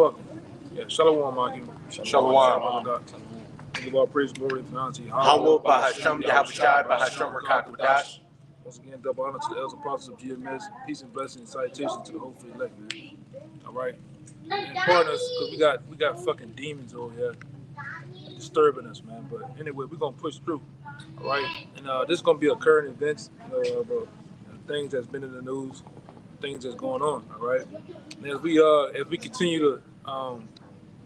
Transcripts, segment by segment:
fuck. Yeah, Shalom, Mahim. Shalom. Give all praise, glory, and honor to you. Hamul Bahasham Yahushai Bahasham Rakakadash. Once again, double honor to the elders and apostles of GMS. Peace and blessings and salutations to the whole free elect, man. All right. And pardon us, because we got fucking demons over here disturbing us, man. But anyway, we're going to push through. All right. And this is going to be a current events, about things that's been in the news, things that's going on. All right. And as we continue to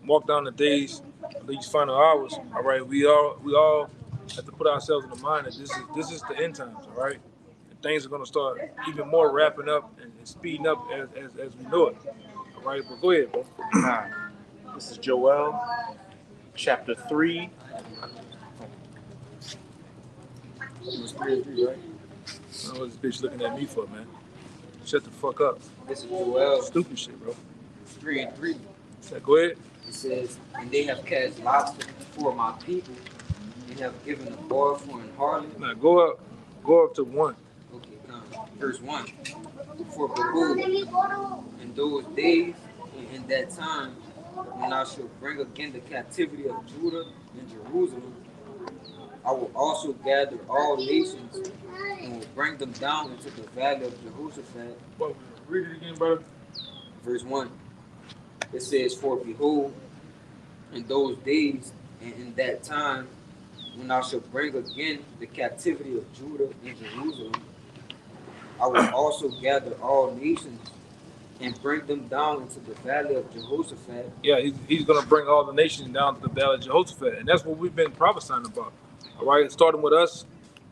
walk down the days, these final hours, all right, we all have to put ourselves in the mind that this is the end times, all right? And things are going to start even more wrapping up and speeding up as we know it, all right? But go ahead, bro. This is Joel, chapter 3. It was 3 and 3, right? I don't know what this bitch looking at me for, man. Shut the fuck up. This is Joel. Stupid shit, bro. 3 and 3. So go ahead. It says, and they have cast lots for my people, and have given a boy for an harlot. Now go up to 1. Okay, verse 1. For behold, in those days and in that time, when I shall bring again the captivity of Judah and Jerusalem, I will also gather all nations and will bring them down into the valley of Jehoshaphat. Well, read it again, brother. Verse 1. It says, for behold, in those days and in that time, when I shall bring again the captivity of Judah and Jerusalem, I will also gather all nations and bring them down into the valley of Jehoshaphat. Yeah, he's going to bring all the nations down to the valley of Jehoshaphat. And that's what we've been prophesying about. All right, starting with us.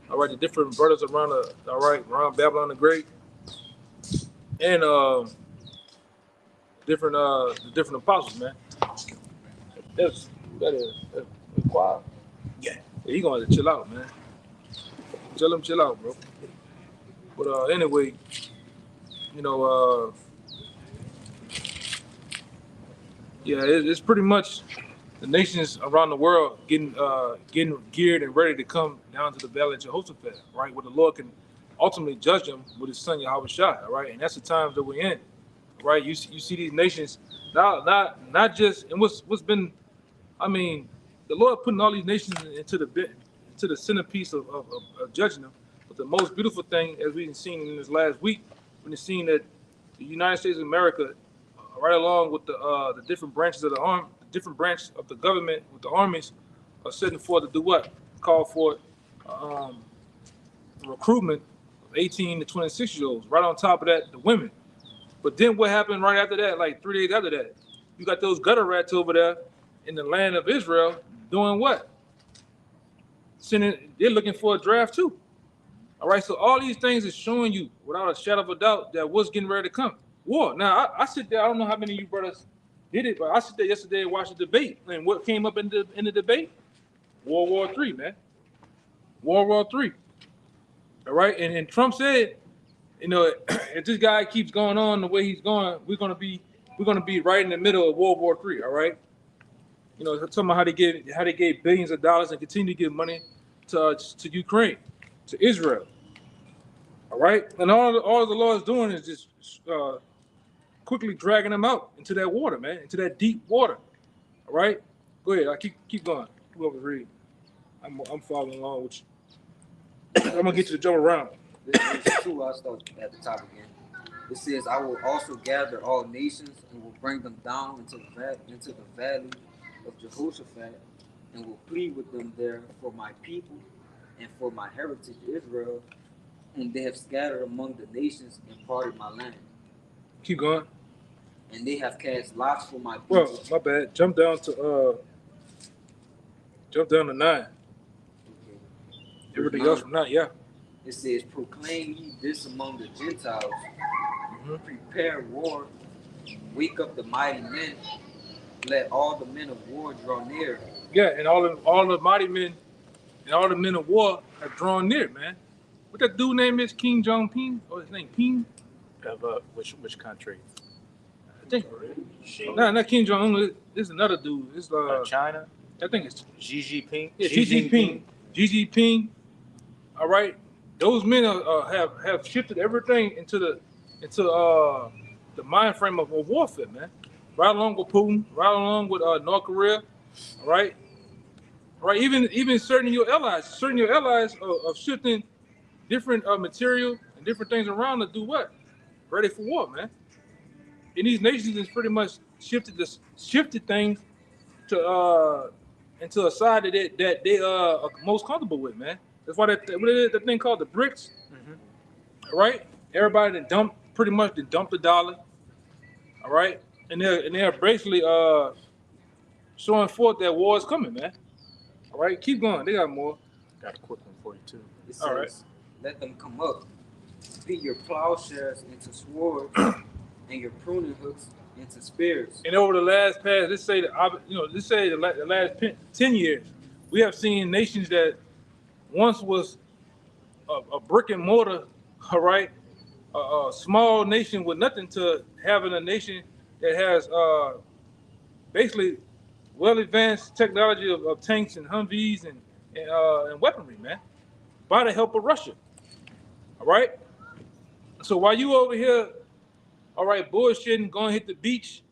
All right, the different brothers around around Babylon the Great. And the different apostles, man. That's quiet. Yeah, he gonna have to chill out, man. Tell him chill out, bro. But anyway, it's pretty much the nations around the world getting geared and ready to come down to the valley of Jehoshaphat, right, where the Lord can ultimately judge them with His Son Yahushua, all right, and that's the times that we're in. Right, you see these nations not just, and what's been, I mean, the Lord putting all these nations into the centerpiece of judging them. But the most beautiful thing, as we've seen in this last week, when we've seen that the United States of America, right along with the different branches of the different branch of the government with the armies, are setting forth to do what? Call for recruitment of 18 to 26-year-olds. Right on top of that, the women. But then what happened right after that, like 3 days after that? You got those gutter rats over there in the land of Israel doing what? They're looking for a draft too. All right, so all these things is showing you, without a shadow of a doubt, that what's getting ready to come. War. Now, I sit there, I don't know how many of you brothers did it, but I sit there yesterday and watched the debate. And what came up in the debate? World War III, man. World War III. All right, and Trump said, if this guy keeps going on the way he's going, we're gonna be right in the middle of World War III. All right, talking about how they gave billions of dollars and continue to give money to Ukraine, to Israel. All right, and all the Lord is doing is just quickly dragging them out into that water, man, into that deep water. All right, go ahead. I keep going. Whoever's reading, I'm following along with you. I'm gonna get you to jump around. This is 2. I'll start at the top again. It says, I will also gather all nations and will bring them down into the valley of Jehoshaphat and will plead with them there for my people and for my heritage Israel, whom they have scattered among the nations and parted my land. Keep going. And they have cast lots for my people. Well, my bad. Jump down to 9. Okay. Everything else from 9, yeah. It says, proclaim ye this among the Gentiles. Prepare war. Wake up the mighty men. Let all the men of war draw near. Yeah, and all the mighty men and all the men of war have drawn near, man. What that dude name is? King Jong-un? Or his name Ping? Of which country? I think. No, not King Jong-un. This is another dude. It's China? I think it's Xi Jinping. Yeah, Xi Jinping. All right. Those men have shifted everything into the mind frame of warfare, man. right along with Putin, right along with North Korea, all right? Right, even certain of your allies of shifting different material and different things around to do what? Ready for war, man. And these nations has pretty much shifted things to into a side that they are most comfortable with, man. That's why what is that thing called the BRICS, right? Everybody that pretty much dumped the dollar, all right, and they're basically showing forth that war is coming, man. All right, keep going. They got more. Got a quick one for you too. It says, All right. let them come up, beat your plowshares into swords, and your pruning hooks into spears. And over the last let's say the last 10 years, we have seen nations that once was a brick and mortar, all right, a small nation with nothing, to having a nation that has basically well advanced technology of tanks and Humvees and weaponry, man, by the help of Russia. All right. So while you over here, all right, bullshitting, going to hit the beach,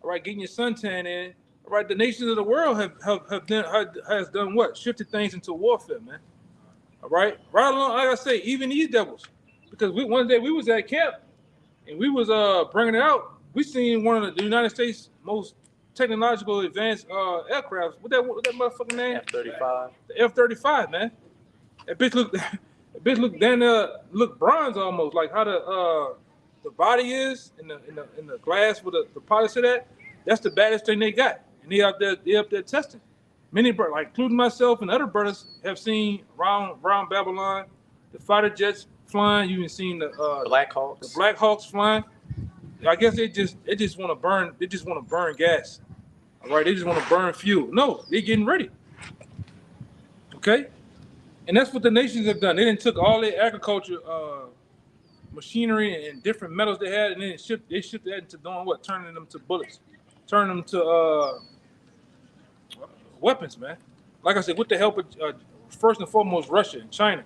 all right, getting your suntan in, all right, the nations of the world has done what? Shifted things into warfare, man. All right, right along, like I say, even these devils, because one day we was at camp and we was bringing it out. We seen one of the United States most technological advanced aircraft. What that motherfucking name? F-35. The F-35, man. That bitch look down there, look bronze almost, like how the body is in the glass with the polish of that. That's the baddest thing they got, and they up there testing. Many brothers, like including myself and other brothers, have seen around Babylon the fighter jets flying. You've seen the Black Hawks. The Black Hawks flying. I guess they just want to burn. They just want to burn gas. All right, they just want to burn fuel. No, they're getting ready. Okay, and that's what the nations have done. They didn't took all their agriculture machinery and different metals they had, and then they shifted that into doing what? Turning them to bullets, turning them to weapons, man. Like I said, with the help of first and foremost Russia and China.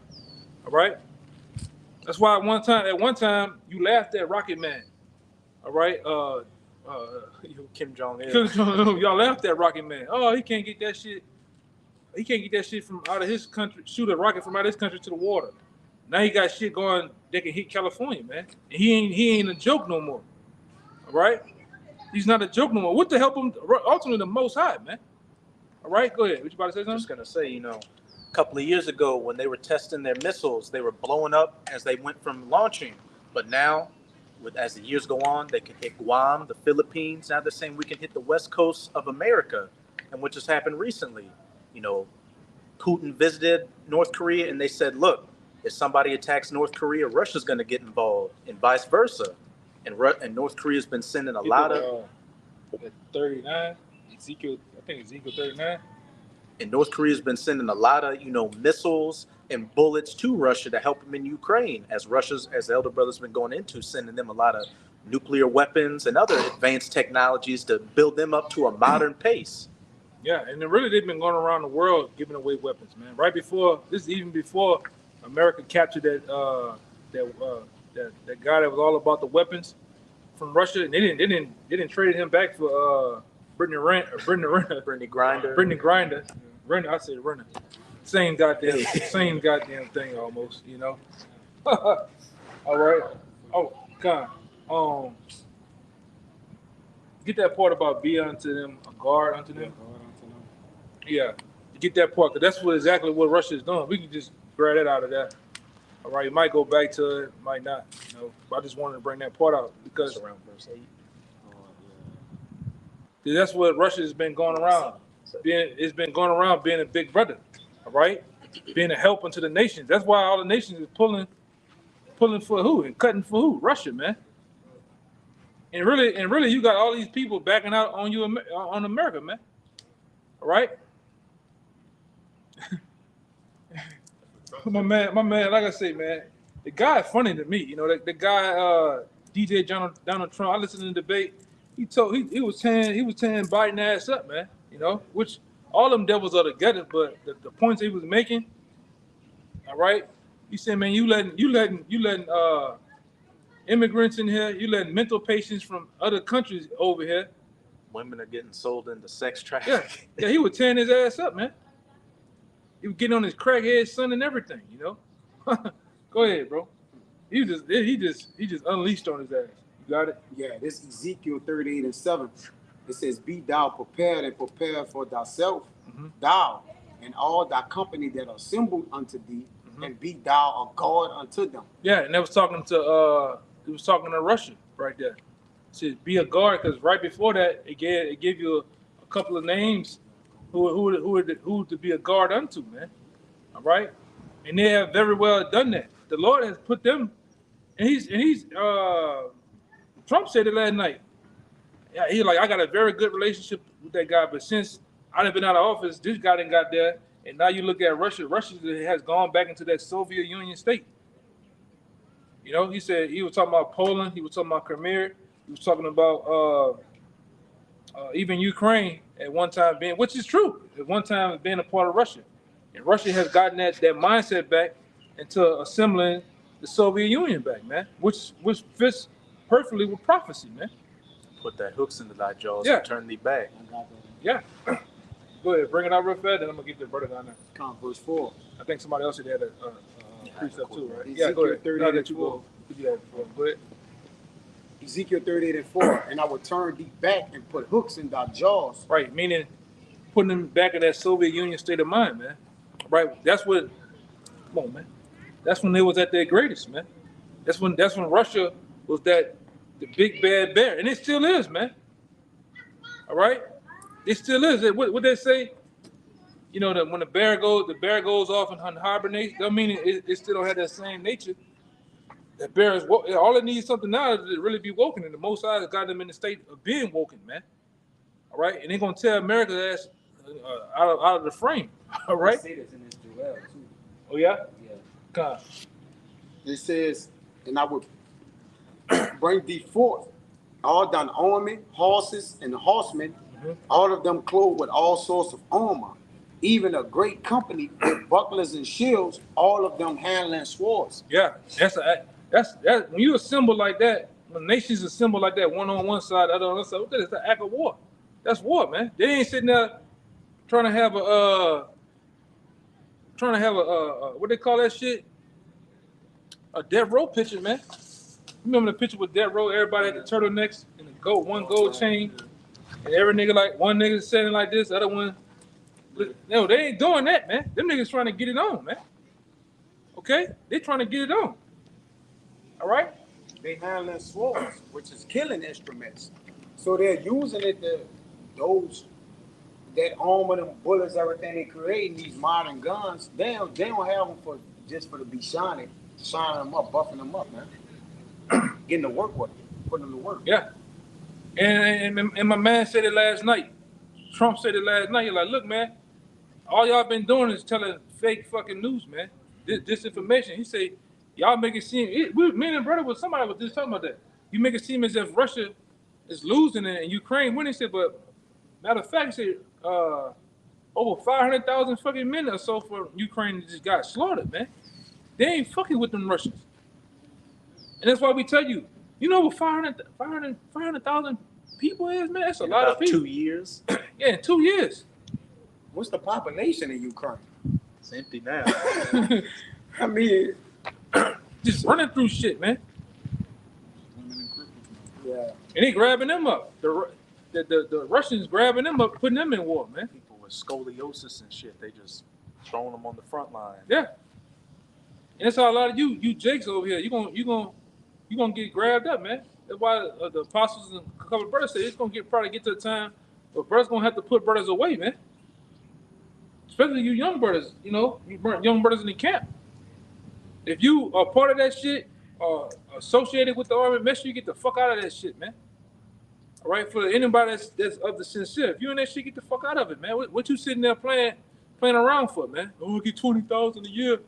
All right. That's why at one time you laughed at Rocket Man. All right. Kim Jong-il. Y'all laughed at Rocket Man. Oh, he can't get that shit. He can't get that shit from out of his country. Shoot a rocket from out of his country to the water. Now he got shit going that can hit California, man. And he ain't a joke no more. All right. He's not a joke no more. What the help him? Ultimately, the Most High, man. All right, go ahead. What you about to say something? I'm just gonna say, a couple of years ago when they were testing their missiles, they were blowing up as they went from launching. But now, as the years go on, they can hit Guam, the Philippines. Now they're saying we can hit the west coast of America, and what just happened recently. Putin visited North Korea, and they said, "Look, if somebody attacks North Korea, Russia's going to get involved, and vice versa." And North Korea's been sending a lot of 39 Ezekiel 39. And North Korea's been sending a lot of, missiles and bullets to Russia to help them in Ukraine, as the Elder Brother's been going into, sending them a lot of nuclear weapons and other advanced technologies to build them up to a modern pace. Yeah, and really they've been going around the world giving away weapons, man. Right before this, even before America captured that guy that was all about the weapons from Russia, and they didn't trade him back for Brittany Grinder. I said Renner. Same goddamn thing almost, All right. Oh, God. Get that part about be unto them a guard unto them. Yeah, get that part, because that's exactly what Russia is doing. We can just grab that out of that. All right, you might go back to it, might not. But I just wanted to bring that part out because around verse 8. That's what Russia has been going around. It's been going around being a big brother, all right? Being a help unto the nations. That's why all the nations is pulling for who and cutting for who? Russia, man. And really, you got all these people backing out on you, on America, man. All right. my man. Like I say, man, the guy is funny to me. The guy, DJ Donald Trump. I listened to the debate. He was tearing Biden ass up, man. Which all them devils are together, but the points he was making. All right. He said, man, you letting immigrants in here, you letting mental patients from other countries over here, Women are getting sold into sex Yeah, trafficking. yeah, he was tearing his ass up, man. He was getting on his crackhead son and everything, you know. Go ahead, bro. He just unleashed on his ass. You got it? Yeah, this Ezekiel 38:7. It says, "Be thou prepared and prepare for thyself, thou and all thy company that are assembled unto thee, and be thou a guard unto them." Yeah, and they was talking to Russia right there. It said be a guard, because right before that it gave you a couple of names who to be a guard unto, man. All right, and they have very well done that. The Lord has put them, and he's Trump said it last night. Yeah, he like, I got a very good relationship with that guy, but since I done been out of office, this guy done got there, and now you look at Russia. Russia has gone back into that Soviet Union state. You know, he said he was talking about Poland, he was talking about Crimea, he was talking about even Ukraine at one time being, which is true, at one time being a part of Russia. And Russia has gotten that mindset back into assembling the Soviet Union back, man, which fits perfectly with prophecy, man. Put that hooks into thy jaws Yeah. and turn thee back. Yeah. Go ahead, bring it out real fast, then I'm gonna get the brother down there. Come, verse 4. I think somebody else had a precept too, right? Ezekiel Yeah, go ahead. 38 Now that you go, you do that before. Go ahead. Ezekiel 38:4. "And I will turn thee back and put hooks in thy jaws." Right, meaning putting them back in that Soviet Union state of mind, man. Right, that's what. Come on, man. That's when they was at their greatest, man. That's when Russia was the big bad bear, and it still is, man. All right, it still is. What they say, you know, that when the bear goes off and hibernates. Don't mean it still don't have that same nature. That bear is all it needs something now is to really be woken, and the Most High has got them in the state of being woken, man. All right, and they're gonna tear America's ass out of the frame. All right. Say this in this Joel too. Oh yeah. Yeah. God. It says, "And I will bring thee forth all thine army, horses, and horsemen, all of them clothed with all sorts of armor, even a great company with bucklers and shields, all of them handling swords." Yeah, that's when you assemble like that. When nations assemble like that, one on one side, the other on the other side, that's the act of war. That's war, man. They ain't sitting there trying to have a what they call that shit? A death row picture, man. Remember the picture with death row? Everybody had the turtlenecks and one gold chain, and every nigga like one nigga sitting like this, the other one. No, they ain't doing that, man. Them niggas trying to get it on, man. Okay, they trying to get it on. All right. They handling swords, which is killing instruments. So they're using it that armor, them bullets, everything they creating, these modern guns, they don't have them just for to be shining them up, buffing them up, man. Getting to work with them, putting them to work. Yeah. And my man said it last night. Trump said it last night. He's like, look, man, all y'all been doing is telling fake fucking news, man. Disinformation. He said, y'all make it seem, me and brother somebody was just talking about that. You make it seem as if Russia is losing and Ukraine winning. He said, but matter of fact, he said, over 500,000 fucking men or so for Ukraine just got slaughtered, man. They ain't fucking with them Russians. And that's why we tell you, you know what 500,000 people is, man? That's a lot of people. 2 years. Yeah, in 2 years. What's the population in Ukraine? It's empty now. I mean, Just running through shit, man. yeah. And they grabbing them up. The Russians grabbing them up, putting them in war, man. People with scoliosis and shit, they just throwing them on the front line. Yeah. And that's how a lot of you Jakes over here, you gonna get grabbed up, man. That's why the apostles and a couple of brothers say it's gonna probably get to the time where brothers gonna have to put brothers away, man. Especially you young brothers, you know, young brothers in the camp. If you are part of that shit or associated with the army, make sure you get the fuck out of that shit, man. All right, for anybody that's of the sincere, if you in that shit, get the fuck out of it, man. What you sitting there playing around for, man? Oh, I get 20,000 a year.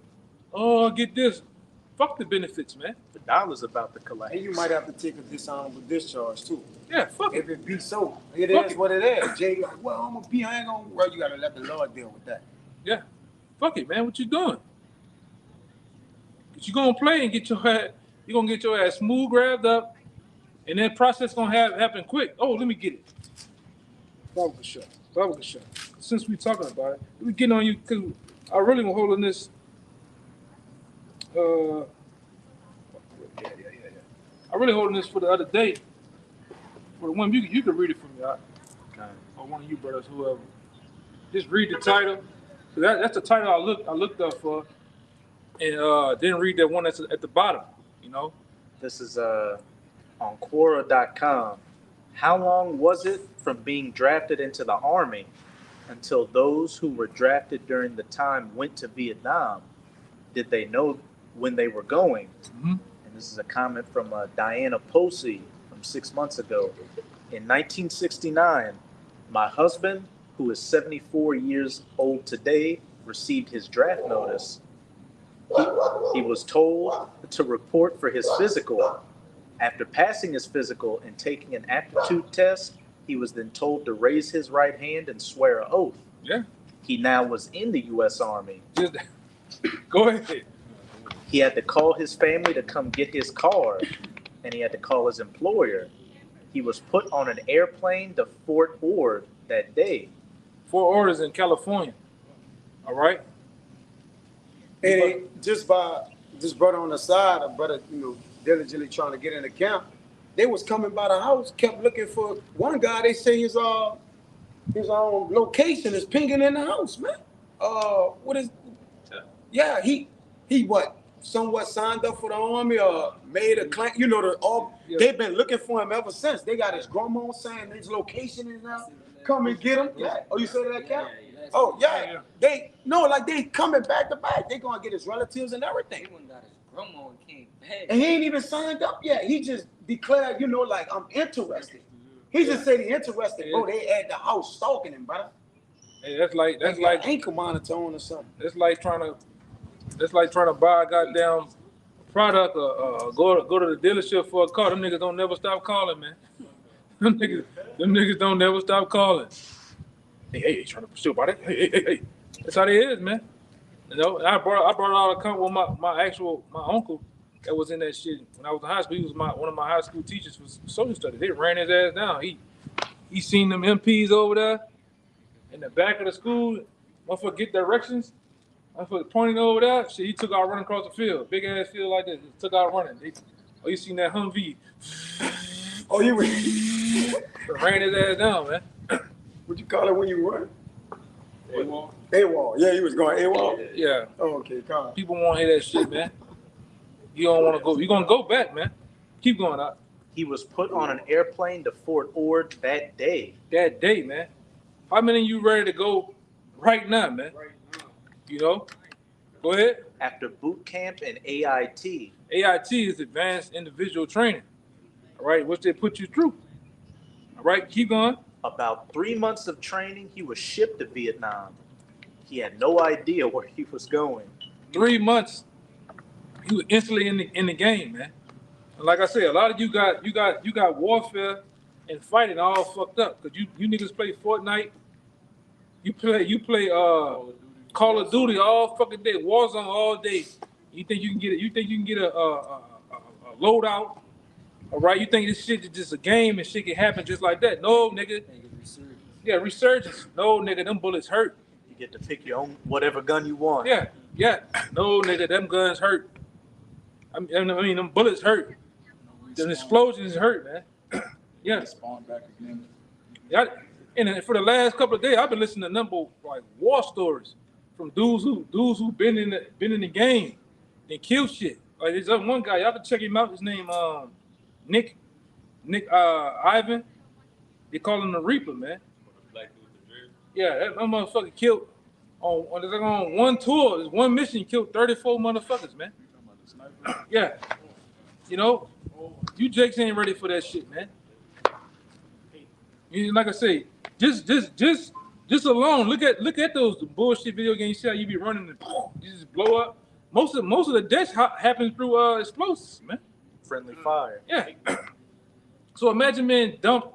Oh, I get this. Fuck the benefits, man. The dollar's about to collapse. And you might have to take a dishonorable discharge too. Yeah, fuck it. If it be so, it Fuck is it. what it is. Jay, like, well, I'm gonna be. I ain't gonna. Well, you gotta let the Lord deal with that. Yeah, fuck it, man. What you doing? Cause you gonna play and get your ass. You gonna get your ass smooth grabbed up, and that process gonna happen quick. Oh, let me get it. Baba Gasha. Since we talking about it, we getting on you because I really was holding this. Yeah. I really holding this for the other day. For the one you can read it for me, or one of you brothers, whoever. Just read the title. That's the title I looked up for, and didn't read that one that's at the bottom. You know. This is on Quora.com. How long was it from being drafted into the Army until those who were drafted during the time went to Vietnam? Did they know when they were going? Mm-hmm. And this is a comment from Diana Posey from 6 months ago. In 1969, my husband, who is 74 years old today, received his draft notice. He was told to report for his physical. After passing his physical and taking an aptitude test, he was then told to raise his right hand and swear an oath. Yeah. He now was in the U.S. Army. Just go ahead. He had to call his family to come get his card, and he had to call his employer. He was put on an airplane to Fort Ord that day. Fort Ord is in California. All right. And just brother on the side, a brother, diligently trying to get in the camp. They was coming by the house, kept looking for one guy. They say his location is pinging in the house, man. What is? Yeah, he what? Somewhat signed up for the Army or made a claim. They've been looking for him ever since. They got his grandma saying his location is now. Come and get him. Yeah. Oh, you said that, Cap? Oh yeah. They coming back to back. They gonna get his relatives and everything. He went and got his grandma and came back. And he ain't even signed up yet. He just declared, I'm interested. He just said he interested. Bro, they at the house stalking him, brother. Hey, that's like ankle monitor on or something. It's like trying to buy a goddamn product or go to the dealership for a car. Them niggas don't never stop calling, man. Them niggas don't never stop calling. Hey, trying to pursue about it. Hey. That's how they is, man. And I brought it out of account with my uncle that was in that shit when I was in high school. He was one of my high school teachers for social studies. They ran his ass down. He seen them MPs over there in the back of the school. Motherfucker get directions. Motherfucker pointing over there. Shit, he took out running across the field. Big ass field like this. He took out running. You seen that Humvee? Oh, you ran his ass down, man. What you call it when you run? AWOL. AWOL. Yeah, he was going AWOL. Yeah. Oh, okay, calm. People want to hear that shit, man. You don't want to go. You're gonna go back, man. Keep going out. He was put on an airplane to Fort Ord that day. That day, man. How many of you ready to go right now, man? Go ahead. After boot camp and AIT. AIT is advanced individual training. All right, which they put you through. All right, keep going. About 3 months of training, he was shipped to Vietnam. He had no idea where he was going. 3 months, he was instantly in the game, man. And like I said, a lot of you got warfare and fighting all fucked up because you niggas play Fortnite. You play Call of Duty all fucking day, Warzone all day. You think you can get a loadout? All right, you think this shit is just a game and shit can happen just like that? No, nigga. Yeah, resurgence. No, nigga, them bullets hurt. You get to pick your own whatever gun you want. Yeah. No, nigga, them guns hurt. I mean, them bullets hurt. Them explosions hurt, man. Yeah. Spawn back again. Yeah. And for the last couple of days, I've been listening to a number of like war stories from dudes who been in the game and killed shit. Like there's one guy, y'all can check him out. His name Nick Ivan. They call him the Reaper, man. Yeah, that motherfucker killed on one tour, this one mission, killed 34 motherfuckers, man. Yeah. You Jakes ain't ready for that shit, man. Like I say, just alone, look at those bullshit video games. You see how you be running and you just blow up. Most of the deaths happen through explosives, man. Friendly fire. Yeah. So imagine being dumped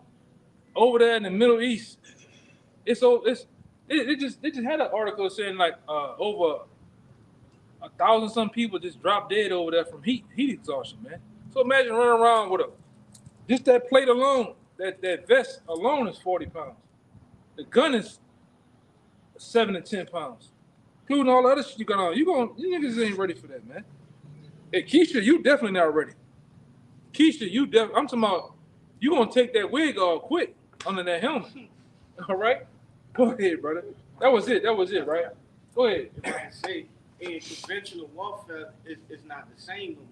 over there in the Middle East. They just had an article saying like over 1,000 some people just dropped dead over there from heat exhaustion, man. So imagine running around with just that plate alone, that vest alone is 40 pounds. The gun is 7 to 10 pounds, including all the other shit you got on. You niggas ain't ready for that, man. Hey, Keisha, you definitely not ready. Keisha, I'm talking about you gonna take that wig off quick under that helmet. All right, go ahead, brother. That was it, right? Go ahead. If I can say, in conventional warfare, it's not the same no more.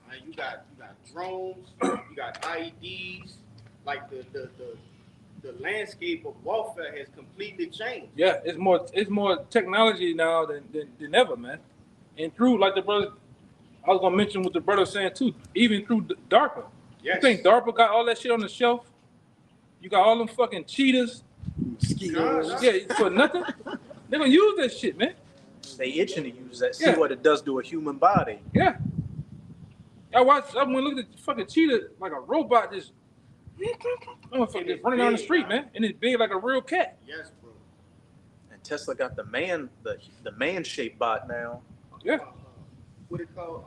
Right? You got drones, you got IEDs, like the landscape of warfare has completely changed. Yeah, it's more technology now than ever, man. And through, like the brother, I was gonna mention what the brother was saying too, even through DARPA. Yes. You think DARPA got all that shit on the shelf? You got all them fucking cheetahs. Mosquitoes. Yeah, for nothing. They're gonna use that shit, man. They itching to use that. See Yeah. what it does to a human body. Yeah. I went to look at the fucking cheetah like a robot just running down the street, man. And it's big like a real cat. Yes, bro. And Tesla got the man shaped bot now. Yeah. What it called?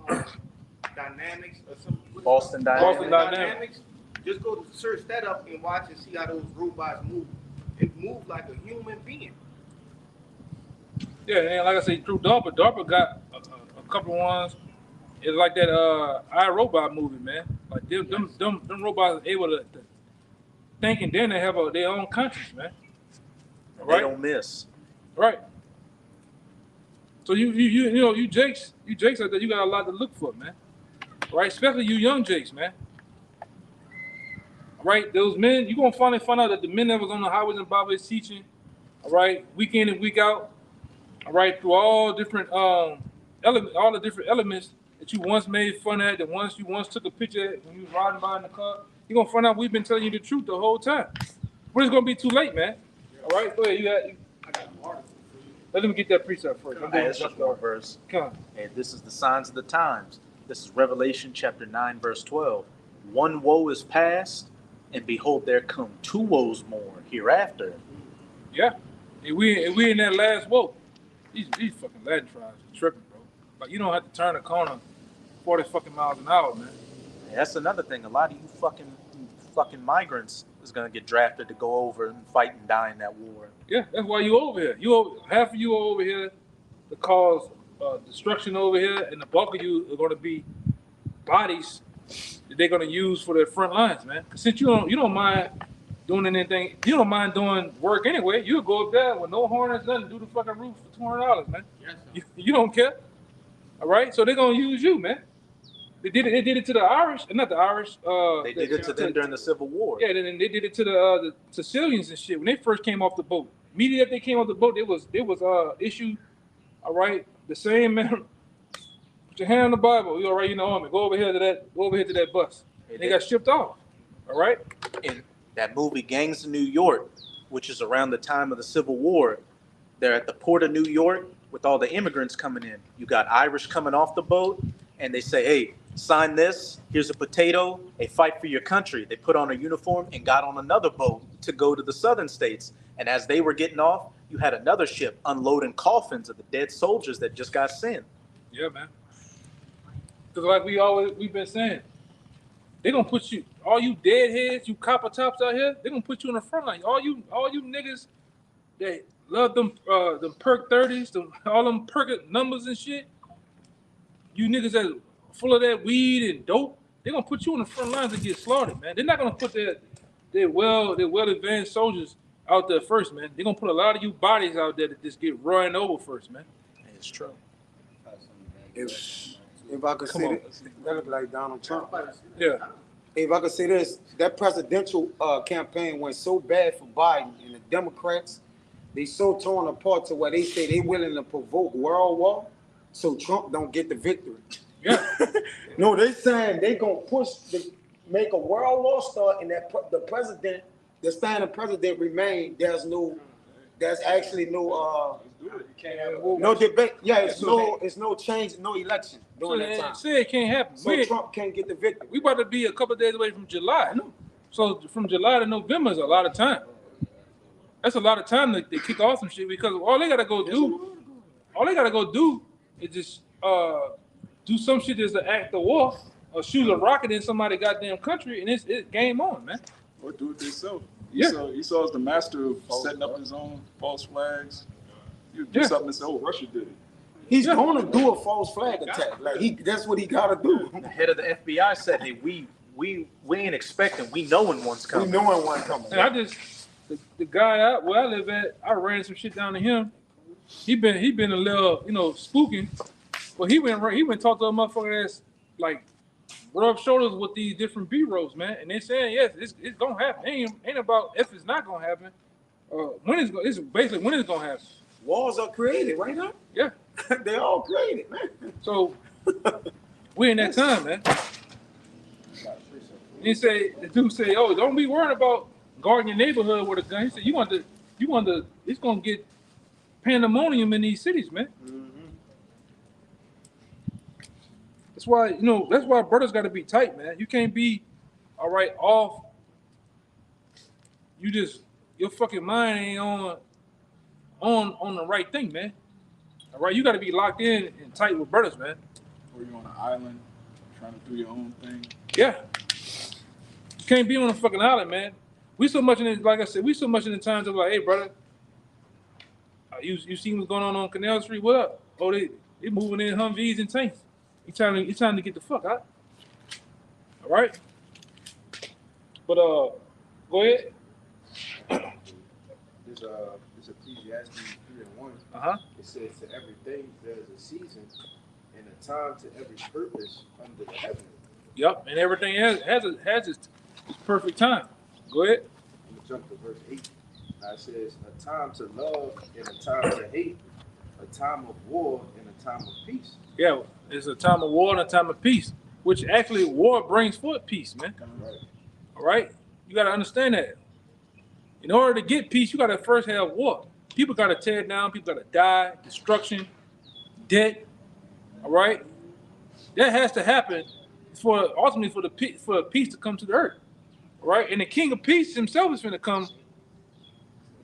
Dynamics or something. Boston Dynamics. Dynamics. Just go to search that up and watch and see how those robots move. It moves like a human being. Yeah, and like I say, through DARPA got a couple of ones. It's like that iRobot movie, man. Like them robots are able to think, and then they have their own conscience, man. They Right? don't miss. Right. So you Jakes like that, you got a lot to look for, man. Right? Especially you young Jakes, man. Right? Those men, you're gonna finally find out that the men that was on the highways and byways teaching, all right, week in and week out, all right, through all different all the different elements that you once made fun at, that you once took a picture at when you was riding by in the car, you're gonna find out we've been telling you the truth the whole time. But it's gonna be too late, man. All right, go ahead. Let me get that precept first. Hey, it's just one verse. Come on. And this is the signs of the times. This is Revelation chapter 9, verse 12. One woe is past, and behold, there come 2 woes more hereafter. Yeah. And we in that last woe. These fucking Latin tribes are tripping, bro. Like, you don't have to turn a corner 40 fucking miles an hour, man. And that's another thing. A lot of you fucking migrants is gonna get drafted to go over and fight and die in that war. Yeah, that's why you over here. Half of you are over here to cause destruction over here, and the bulk of you are going to be bodies that they're going to use for their front lines, man. 'Cause since you don't mind doing anything, you don't mind doing work anyway. You'll go up there with no harness, nothing, do the fucking roof for $200, man. Yes, sir. You don't care, all right? So they're going to use you, man. They did it to the Irish, not the Irish. They did it to them during the Civil War. Yeah, then they did it to the Sicilians and shit when they first came off the boat. Immediately after they came off the boat, it was issued, all right, the same man. Put your hand on the Bible. You all right? You know me. Go over here to that bus. They got shipped off. All right. In that movie Gangs of New York, which is around the time of the Civil War, they're at the port of New York with all the immigrants coming in. You got Irish coming off the boat, and they say, hey, sign this, here's a potato, a fight for your country. They put on a uniform and got on another boat to go to the southern states. And as they were getting off, you had another ship unloading coffins of the dead soldiers that just got sent. Yeah, man. Because like we've been saying, they're gonna put you, all you deadheads, you copper tops out here, they're gonna put you in the front line. All you niggas that love them perk 30s, all them perk numbers and shit. You niggas that full of that weed and dope, they're gonna put you in the front lines and get slaughtered, man. They're not gonna put their well advanced soldiers out there first, man. They're gonna put a lot of you bodies out there that just get run over first, man. It's true. If I could Come say on. this, that look like Donald Trump. Yeah. If I could say this, that presidential campaign went so bad for Biden and the Democrats. They so torn apart to where they say they willing to provoke world war so Trump don't get the victory. Yeah. No, they saying they gonna make a world war start, and that the president, the standing president, remain. There's actually no debate. Yeah, it's no change, no election during that time. Say it can't happen. So Trump can't get the victory. We about to be a couple of days away from July. So from July to November is a lot of time. That's a lot of time to kick off some shit, because all they gotta go do is just do some shit as an act of war or shoot a rocket in somebody's goddamn country, and it's game on, man. Or do it themselves. Esau's the master of setting up his own false flags. You do Yeah. something and say, "Oh, Russia did it." He's gonna do a false flag attack. Like that's what he gotta do. The head of the FBI said, "Hey, we ain't expecting. We knowing one's We coming." knowing one coming. And I just the guy where I live at, I ran some shit down to him. He been a little, spooking. But he went talk to a motherfucker that's like rub shoulders with these different bureaus, man. And they saying yes, it's gonna happen. Ain't about if it's not gonna happen. It's basically when it's gonna happen. Walls are created right now. Yeah. They all created, man. So we in that time, man. The dude say, "Oh, don't be worried about guarding your neighborhood with a gun." He said, "You want to. It's gonna get pandemonium in these cities, man." That's why brothers got to be tight, man. You can't be all right off. Your fucking mind ain't on the right thing, man. All right, you got to be locked in and tight with brothers, man. Or you're on an island trying to do your own thing. Yeah. You can't be on a fucking island, man. We so much in it, like I said, we so much in the times of like, hey, brother, you seen what's going on Canal Street? What up? Oh, they moving in Humvees and tanks. You trying to get the fuck out. All right? But go ahead. This Ecclesiastes 3:1. Uh-huh. It says to everything there's a season and a time to every purpose under the heaven. Yep, and everything has its perfect time. Go ahead. I'm gonna jump to verse 8. Now it says a time to love and a time to hate, a time of war and a time of peace. Yeah, it's a time of war and a time of peace, which actually war brings forth peace, man. Right. All right? You got to understand that. In order to get peace, you got to first have war. People got to tear down. People got to die, destruction, death. All right? That has to happen ultimately for peace to come to the earth. All right? And the King of Peace himself is going to come,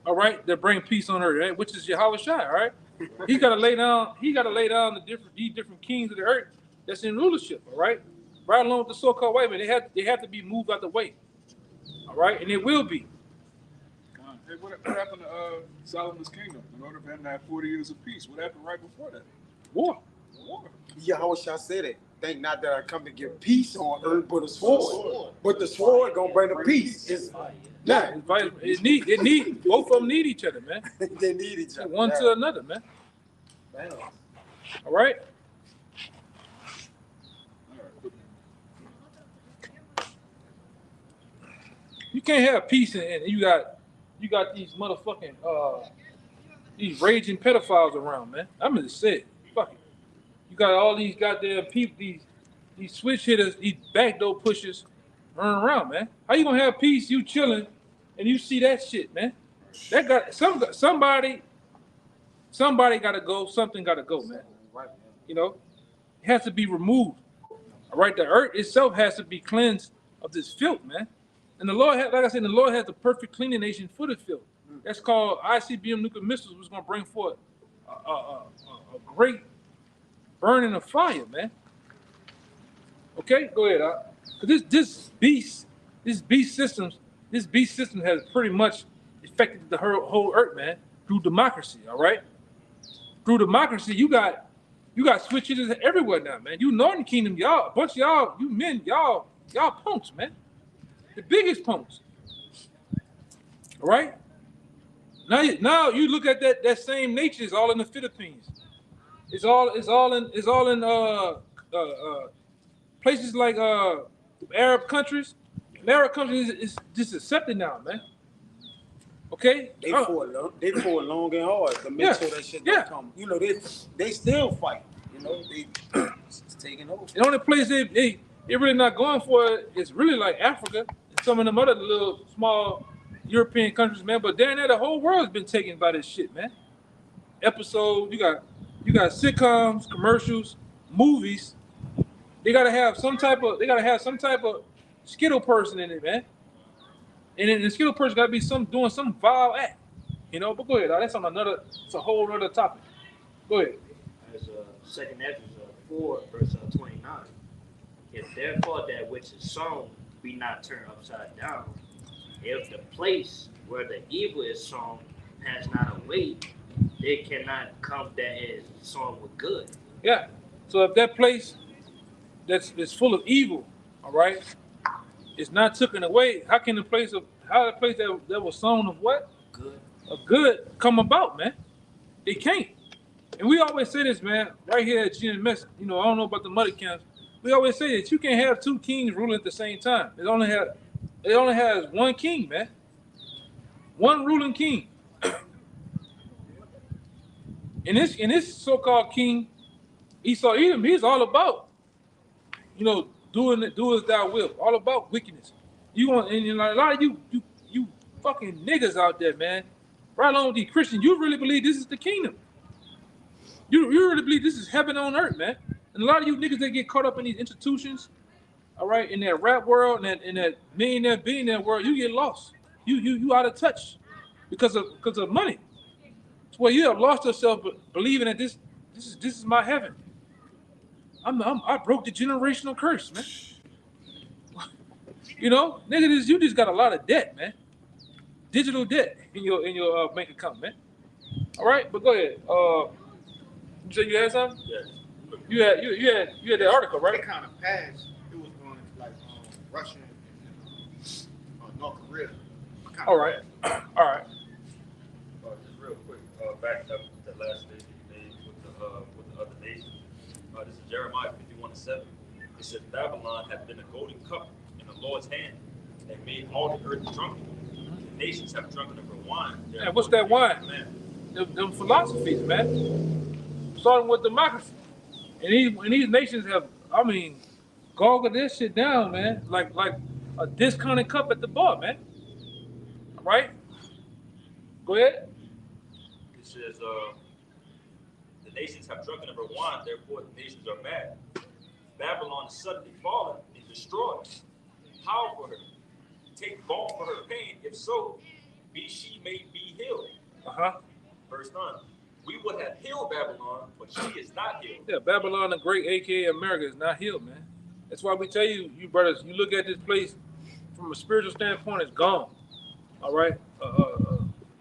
all right, to bring peace on earth, right? Which is Yahweh Shai, all right? He got to lay down these different kings of the earth that's in rulership, all right? Right along with the so-called white men. They have to be moved out the way. All right? And it will be. Hey, what happened to Solomon's kingdom? In order for him to have 40 years of peace, what happened right before that? War. Yahweh Shai said it. Think not that I come to give peace on earth, but a sword. But the sword gonna bring the peace. It need both of them need each other, man. They need each other. One to another, man. All right? You can't have peace and you got these motherfucking these raging pedophiles around, man. I'm gonna say it. Fuck it. You got all these goddamn people, these switch hitters, these backdoor pushers running around, man. How you gonna have peace? You chilling and you see that shit, man. That got somebody gotta go, something gotta go, man. You know, it has to be removed. All right, the earth itself has to be cleansed of this filth, man. And the Lord, like I said, the Lord has the perfect cleaning nation for the filth. That's called ICBM nuclear missiles, which is gonna bring forth a great burning of fire, man. Okay, go ahead. Cause this beast system has pretty much affected the whole earth, man, through democracy. All right, through democracy, you got switches everywhere now, man. You Northern Kingdom, y'all, a bunch of y'all, you men, y'all punks, man. The biggest punks. All right. Now you look at that same nature is all in the Philippines. It's all in places like Arab countries. The Arab countries is just accepted now, man. Okay. They fought long and hard to make sure that shit don't come. You know, they still fight. You know, it's taking over. The only place they really not going for is really like Africa and some of them other little small European countries, man. But down there, the whole world's been taken by this shit, man. Episodes, you got sitcoms, commercials, movies. They gotta have some type of Skittle person in it, man. And then the Skittle person gotta be doing some vile act, you know. But go ahead, that's it's a whole other topic. Go ahead. As 2nd Ezra 4, verse 29. If therefore that which is sown be not turned upside down, if the place where the evil is sown has not a weight, it cannot come that is sown with good. Yeah. So if that place that's full of evil, all right, is not taken away, how can the place that was sown of what? Good. Of good come about, man? It can't. And we always say this, man, right here at GNMS. You know, I don't know about the muddy camps. We always say that you can't have two kings ruling at the same time. It only has one king, man. One ruling king. And this so-called king, Esau Edom, he's all about, you know, do as thou will, all about wickedness. You want, and a lot of you fucking niggas out there, man, right along with these Christians, you really believe this is the kingdom. You really believe this is heaven on earth, man. And a lot of you niggas that get caught up in these institutions, all right, in that rap world and in that millionaire, billionaire world, you get lost. You out of touch because of money. It's where you have lost yourself believing that this is my heaven. I broke the generational curse, man. You know, nigga, you just got a lot of debt, man. Digital debt in your bank account, man. All right, but go ahead. You said you had something? Yes. You had that article, right? It kind of passed. It was going like Russia and North Korea. All right, all right. Just real quick, back up to the last statement you made with the other nations. This is Jeremiah 51:7. It says, Babylon had been a golden cup in the Lord's hand, and made all the earth drunken. The nations have drunken of her wine. Yeah, what's that wine? Them philosophies, man. Starting with democracy. And these nations have, I mean, goggled this shit down, man. Like a discounted cup at the bar, man. Right? Go ahead. It says, the nations have drunken of her wine, therefore the nations are mad. Babylon is suddenly fallen and destroyed. How for her? Take balm for her pain, if so, she may be healed. Verse 9. We would have healed Babylon, but she is not healed. Yeah, Babylon the Great, aka America, is not healed, man. That's why we tell you brothers, you look at this place from a spiritual standpoint, it's gone. All right?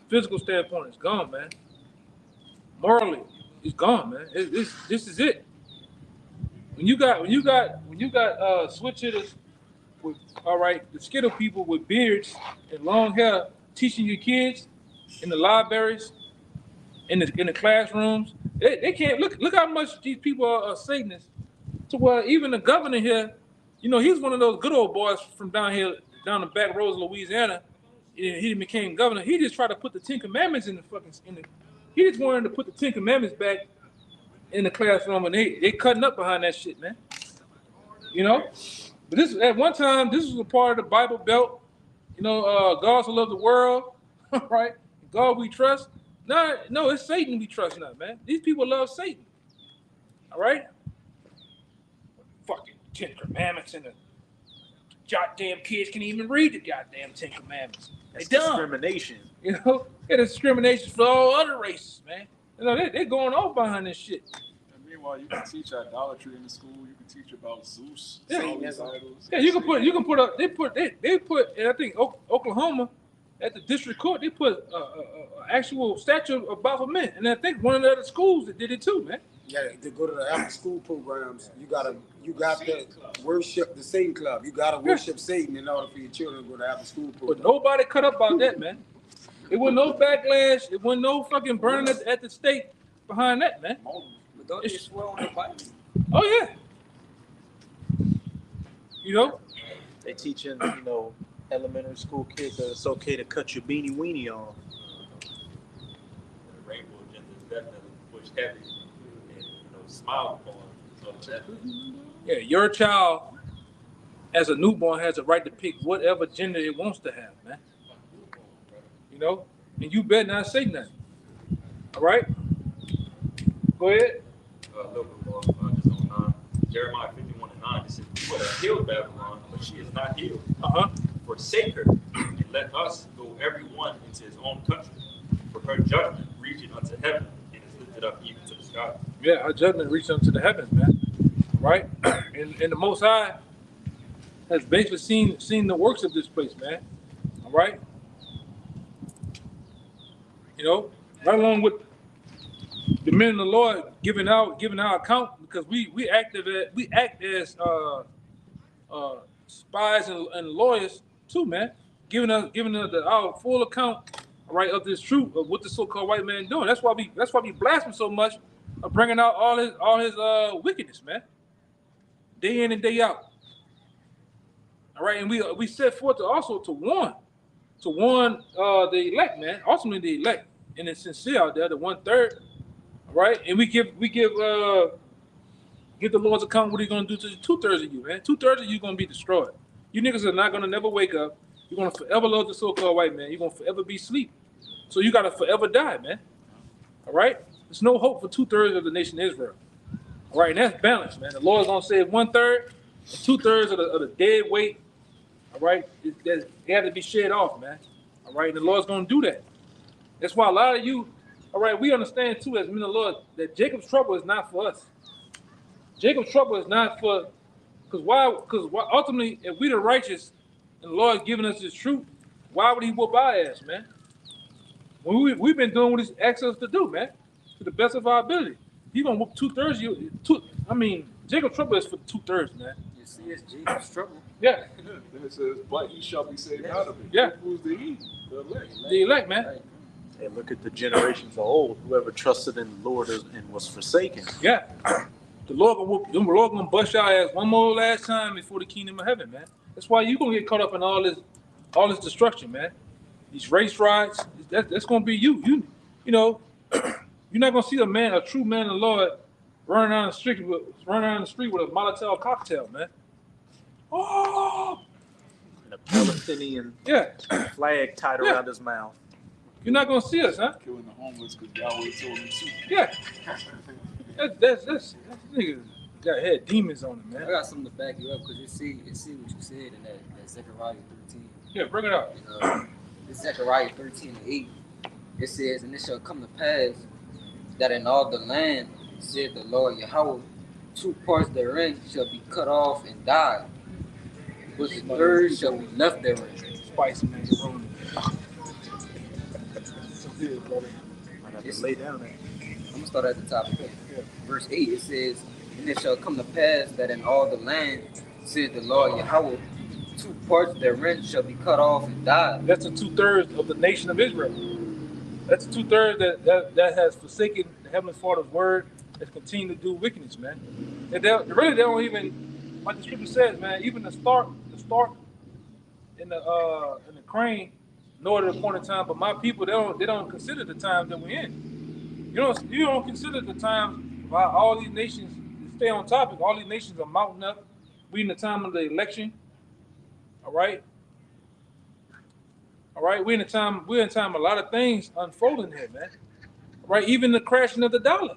Physical standpoint, it's gone, man. Morally, it's gone, man. This is it. When you got switch hitters with, all right, the Skittle people with beards and long hair teaching your kids in the libraries, in the classrooms, they can't look how much these people are Satanists. To where even the governor here, you know, he's one of those good old boys from down the back roads of Louisiana. He became governor. He just tried to put the Ten Commandments he just wanted to put the Ten Commandments back in the classroom, and they cutting up behind that shit, man. You know? But this at one time, this was a part of the Bible Belt. You know, God so loved the world, right? God we trust. No, it's Satan we trust now, man. These people love Satan. All right? Fucking Ten Commandments, and the goddamn kids can't even read the goddamn Ten Commandments. That's They dumb. discrimination. You know, it's discrimination for all other races, man. You know, they're going off behind this shit. And meanwhile, you can teach idolatry in the school. You can teach about Zeus, Yeah. all these idols. Yeah, you can put they put, and I think Oklahoma at the district court, they put a actual statue of Baphomet, and I think one of the other schools that did it too, man. Yeah, to go to the after school programs, you got to worship the Satan Club. You got to worship Satan in order for your children to go to after school But programs. nobody cut up about that, man. It wasn't no backlash. It wasn't no fucking burning at the stake behind that, man. But don't they swear on the Bible? Oh yeah. You know? They teaching, you know, elementary school kids that it's okay to cut your beanie weenie off. The rainbow agenda is definitely pushed heavy and, smiled upon. So that, Yeah, your child as a newborn has a right to pick whatever gender it wants to have, man. You know? And you better not say nothing. All right? Go ahead. a little bit more, just on 9. Jeremiah 51:9, it says, "You would have healed Babylon, but she is not healed. Forsake her, and let us go every one into his own country. For her judgment reaching unto heaven, and is lifted up even to the sky." Yeah, her judgment reached unto the heavens, man. Right? And the Most High has basically seen the works of this place, man. All right? You know, right along with the men of the Lord giving our account, because we act as spies and lawyers too, man, giving us our full account, right, of this truth of what the so-called white man doing. That's why we blast him so much of bringing out all his wickedness, man, day in and day out. All right, and we set forth to warn the elect, man, ultimately the elect, and it's sincere out there, the 1/3, right? And we give the Lord's account what He's gonna do to the 2/3 of you, man. 2/3 of you gonna be destroyed. You niggas are not gonna never wake up. You're gonna forever love the so-called white man. You're gonna forever be asleep. So you gotta forever die, man. All right? There's no hope for 2/3 of the nation of Israel. All right, and that's balance, man. The Lord's gonna save 1/3, and 2/3 of the dead weight. All right, they have to be shed off, man. All right, and the Lord's gonna do that. That's why a lot of you, all right, we understand too as men of the Lord that Jacob's trouble is not for us. Jacob's trouble is not for, because why? Because ultimately, if we the righteous and the Lord's giving us His truth, why would He whoop our ass, man? When we've been doing what He's asked us to do, man, to the best of our ability. He gonna whoop 2/3 you. Jacob's trouble is for 2/3, man. You see, it's Jacob's trouble. Yeah. Then it says, but he shall be saved out of it. Yeah. Who's the he? The elect. The elect, man. Right. Hey, look at the generations of old. Whoever trusted in the Lord and was forsaken. Yeah. The Lord gonna bust your ass one more last time before the kingdom of heaven, man. That's why you gonna get caught up in all this destruction, man. These race riots, that's gonna be you. You know, you're not gonna see a true man of the Lord running down the street with a Molotov cocktail, man. Oh, And a Palestinian yeah. flag tied Yeah. around his mouth. You're not gonna see us, huh? Killing the homeless because Yahweh told him to. Yeah. That's nigga got had demons on him, I man. got something to back you up because it see what you said in that Zechariah 13. Yeah, bring it up. This Zechariah 13:8. It says, "And it shall come to pass that in all the land, said the Lord Yahweh, 2 parts therein shall be cut off and die, but the third shall be left therein." Spicy, man. You're wrong. So good, brother. I got to lay down there. I'm gonna start at the top. Verse 8, it says, "And it shall come to pass that in all the land, said the Lord Yahweh, 2 parts therein shall be cut off and die." That's the 2/3 of the nation of Israel. That's the 2/3 that has forsaken the Heavenly Father's word, that's continued to do wickedness, man. And they don't even, like the scripture says, man, even the stork and the crane know at a point in time, but my people, they don't consider the time that we're in. You don't consider the time of how all these nations, to stay on topic, all these nations are mounting up. We in the time of the election. All right. All right, we're in time a lot of things unfolding here, man. All right, even the crashing of the dollar.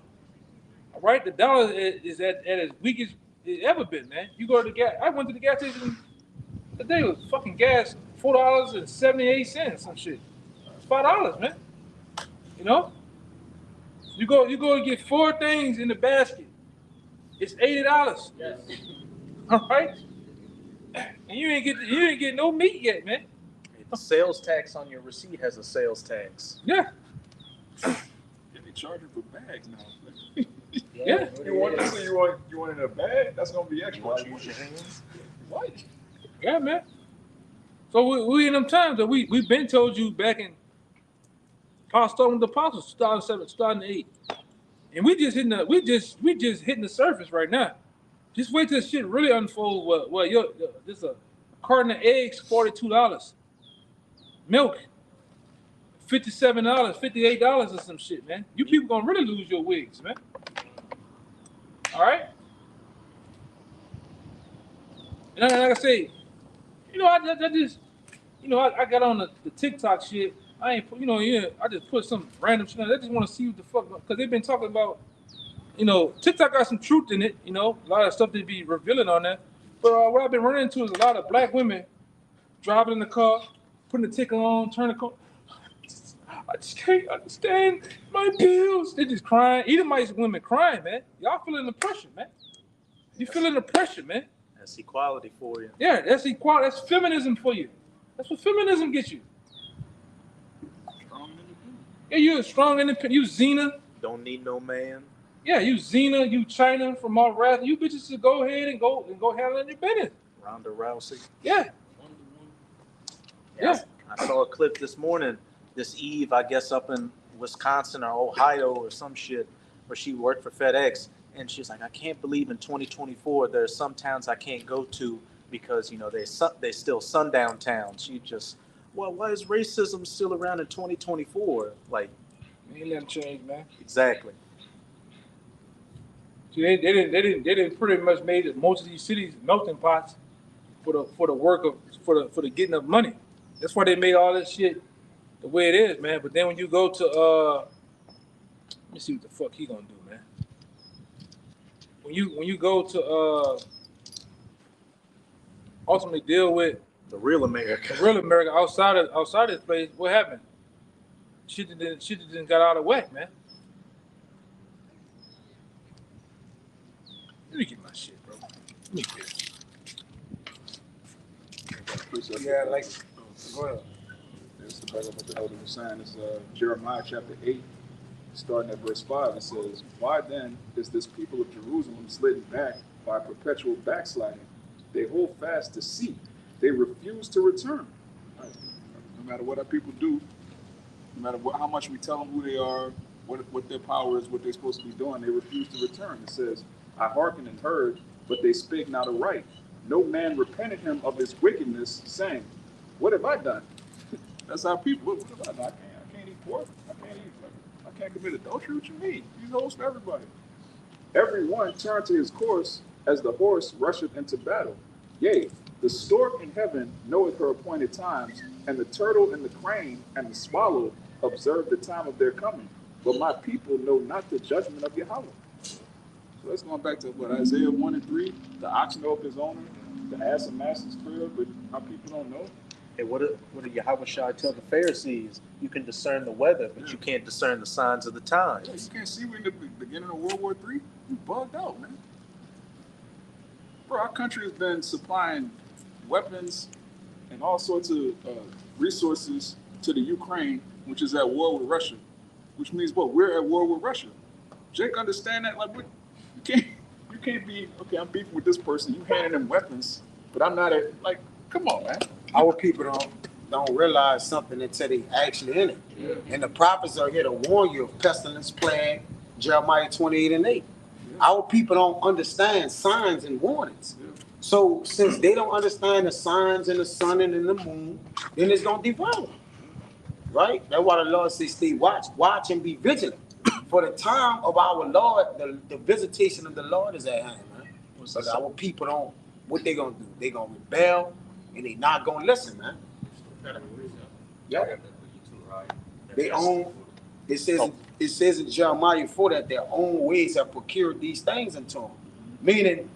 All right, the dollar is at as weak as it's ever been, man. You go to the gas. I went to the gas station today. It was fucking gas $4.78, some shit. It's $5, man. You know, you go and get 4 things in the basket. It's $80. Yes. All right, and you ain't get no meat yet, man. The sales tax on your receipt has a sales tax. Yeah. And they charge you for bags now. Yeah. You want this? You want in a bag? That's gonna be extra. You want to use your hands? What? Yeah, man. So we in them times that we've been told you back in Paul starting with the Apostles, 2007, 2008, and we just hitting the surface right now. Just wait till shit really unfold. Well, this a carton of eggs, $42. Milk, $57, $58 or some shit, man. You people gonna really lose your wigs, man. All right. And like I say, I got on the TikTok shit. I ain't, I just put some random shit on. I just want to see what the fuck, because they've been talking about, TikTok got some truth in it, a lot of stuff they be revealing on that. But what I've been running into is a lot of black women driving in the car, putting the ticker on, turning the car. I just can't understand my bills. They just crying. Edomite women crying, man. Y'all feeling the pressure, man. You feeling the pressure, man. That's equality for you. Yeah, that's equality. That's feminism for you. That's what feminism gets you. Strong and independent. Yeah, you're strong, independent. You Xena. Don't need no man. Yeah, you Xena, you China from all wrath. You bitches should go ahead and go handle your business. Ronda Rousey. Yeah. Yeah. I saw a clip this morning, this Eve, I guess up in Wisconsin or Ohio or some shit, where she worked for FedEx, and she's like, I can't believe in 2024 there are some towns I can't go to because, you know, they still sundown towns. She just, well, why is racism still around in 2024? Like, Ain't nothing changed, man. exactly. See, they didn't pretty much made most of these cities melting pots for the work of for the getting of money. That's why they made all this shit the way it is, man. But then when you go to let me see what the fuck he gonna do, man. When you go to ultimately deal with The real America. the real America outside of this place, what happened? Shit didn't got out of whack, man. Let me get my shit, bro. Let me get it. Yeah, like, go ahead. It's the back of what the elder was saying. It's Jeremiah chapter 8, starting at verse 5. It says, why then is this people of Jerusalem slidden back by perpetual backsliding? They hold fast deceit. They refuse to return. Right? No matter what our people do, no matter how much we tell them who they are, what their power is, what they're supposed to be doing, they refuse to return. It says, I hearkened and heard, but they spake not aright. No man repented him of his wickedness, saying, what have I done? That's how people, what have I done? I can't eat pork. I can't commit adultery. What you mean? He's host for everybody. Every one turned to his course as the horse rusheth into battle. Yea, the stork in heaven knoweth her appointed times, and the turtle and the crane and the swallow observe the time of their coming. But my people know not the judgment of Yahweh. So that's going back to what Isaiah 1 and 3. The ox knoweth his owner, the ass a master's crib, but our people don't know. And what did Yahweh Shai tell the Pharisees? You can discern the weather, but you can't discern the signs of the times. Yeah, you can't see we're in the beginning of World War III. You bugged out, man. Bro, our country has been supplying weapons and all sorts of resources to the Ukraine, which is at war with Russia. Which means what? We're at war with Russia. Jake, understand that? Like, what? You can't be, okay, I'm beefing with this person. You handing them weapons, but I'm not at, like, come on, man. Our people don't realize something until they actually in it. Yeah. And the prophets are here to warn you of pestilence, plague, Jeremiah 28 and 8. Yeah. Our people don't understand signs and warnings. Yeah. So since they don't understand the signs in the sun and in the moon, then it's gonna devour. Right? That's why the Lord says, stay watch and be vigilant. For the time of our Lord, the visitation of the Lord is at hand, man. But our people don't, what they gonna do? They gonna rebel and they not gonna listen, man. Yep. They own, it says in Jeremiah 4 that their own ways have procured these things unto them. Meaning,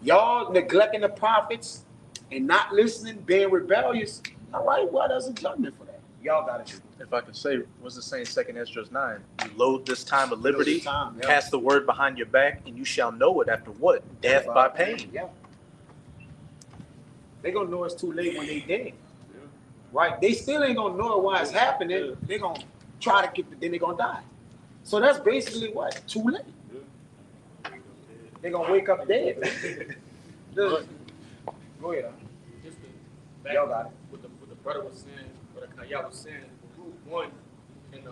y'all neglecting the prophets and not listening, being rebellious. All right, well, there's a judgment for that. Y'all got to do. If I can say, what's it saying, 2nd Esdras 9? You load this time of liberty, Time, yeah. cast the word behind your back, and you shall know it after what? Death by pain. Yeah. They gonna know it's too late when they dead. Yeah. Right? They still ain't gonna know why it's happening. Yeah. They gonna try to keep it, then they gonna die. So that's basically what? Too late. Yeah. They gonna wake up dead. Go ahead. Just to Y'all got it. What the brother was saying, what Kaya was saying, Luke 1 and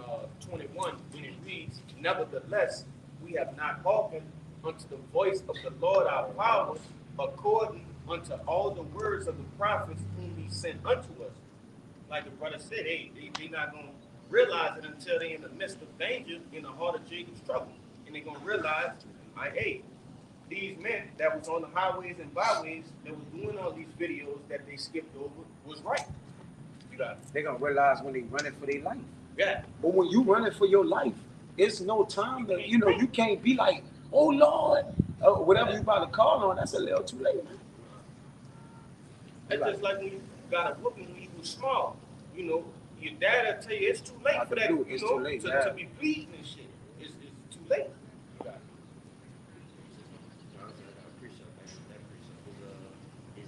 21, when it reads, nevertheless, we have not hearkened unto the voice of the Lord our power, according unto all the words of the prophets whom he sent unto us. Like the brother said, they not going to realize it until they're in the midst of danger, in the heart of Jacob's trouble. And they're going to realize, like, hey, these men that was on the highways and byways that was doing all these videos that they skipped over was right. You got it. They're gonna realize when they running for their life. Yeah. But when you running for your life, it's no time to, you can't be like, oh Lord, whatever you about to call on, that's a little too late, man. It's just like when you got a whooping when you was small. Your dad will tell you it's too late for that, it's too late, to be bleeding and shit. It's too late.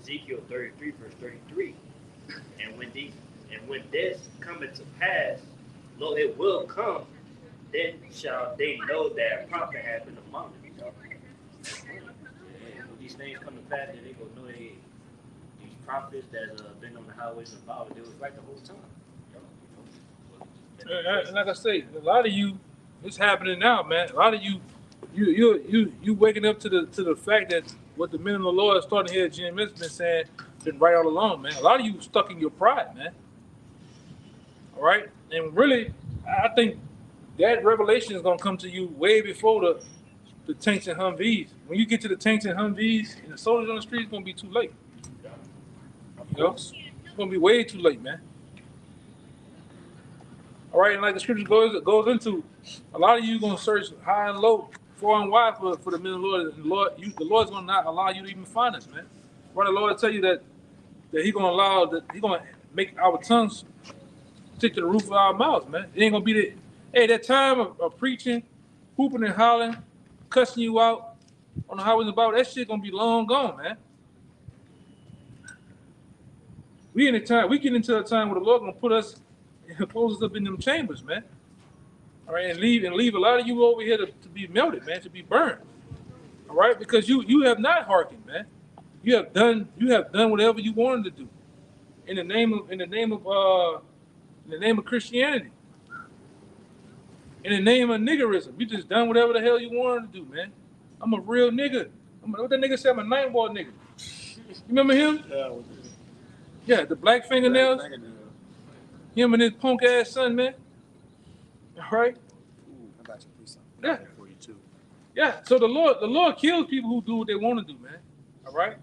Ezekiel 33, verse 33. And when this cometh to pass, lo, it will come, then shall they know that a prophet hath been among them. When these things come to pass, then they go know these prophets that been on the highways and byways, they was right the whole time. And like I say, a lot of you, it's happening now, man. A lot of you waking up to the fact that what the men of the Lord starting here at GMS been saying been right all along, man. A lot of you stuck in your pride, man. All right, and really, I think that revelation is gonna come to you way before the tanks and Humvees. When you get to the tanks and Humvees and the soldiers on the street, it's gonna be too late. You know, it's gonna be way too late, man. All right, and like the scripture goes into, a lot of you gonna search high and low, far and wide for the men of the Lord. And the Lord's gonna not allow you to even find us, man. Right, the Lord tell you that He gonna make our tongues stick to the roof of our mouths, man. It ain't gonna be that time of preaching, hooping and hollering, cussing you out on the highways and byways. That shit gonna be long gone, man. We get into a time where the Lord gonna put us and close us up in them chambers, man. All right, and leave a lot of you over here to be melted, man, to be burned. All right, because you have not hearkened, man. You have done whatever you wanted to do in the name of Christianity. In the name of niggerism. You just done whatever the hell you wanted to do, man. I'm a real nigga. What that nigga said, I'm a night ball nigga. You remember him? Yeah, the black fingernails. Him and his punk ass son, man. All right? Yeah. Yeah. So the Lord kills people who do what they want to do, man. All right?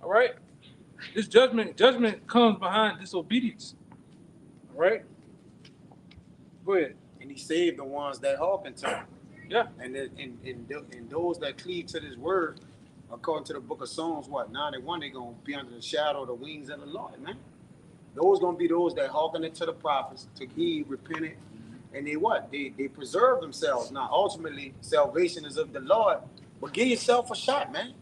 All right? This judgment comes behind disobedience. All right? Go ahead. And He saved the ones that hearken to Him. Yeah. And those that cleave to this word, according to the book of Psalms, 91, they're going to be under the shadow of the wings of the Lord, man. Those going to be those that hearken into the prophets, to heed, repented, and they preserve themselves. Now, ultimately, salvation is of the Lord, but give yourself a shot, man.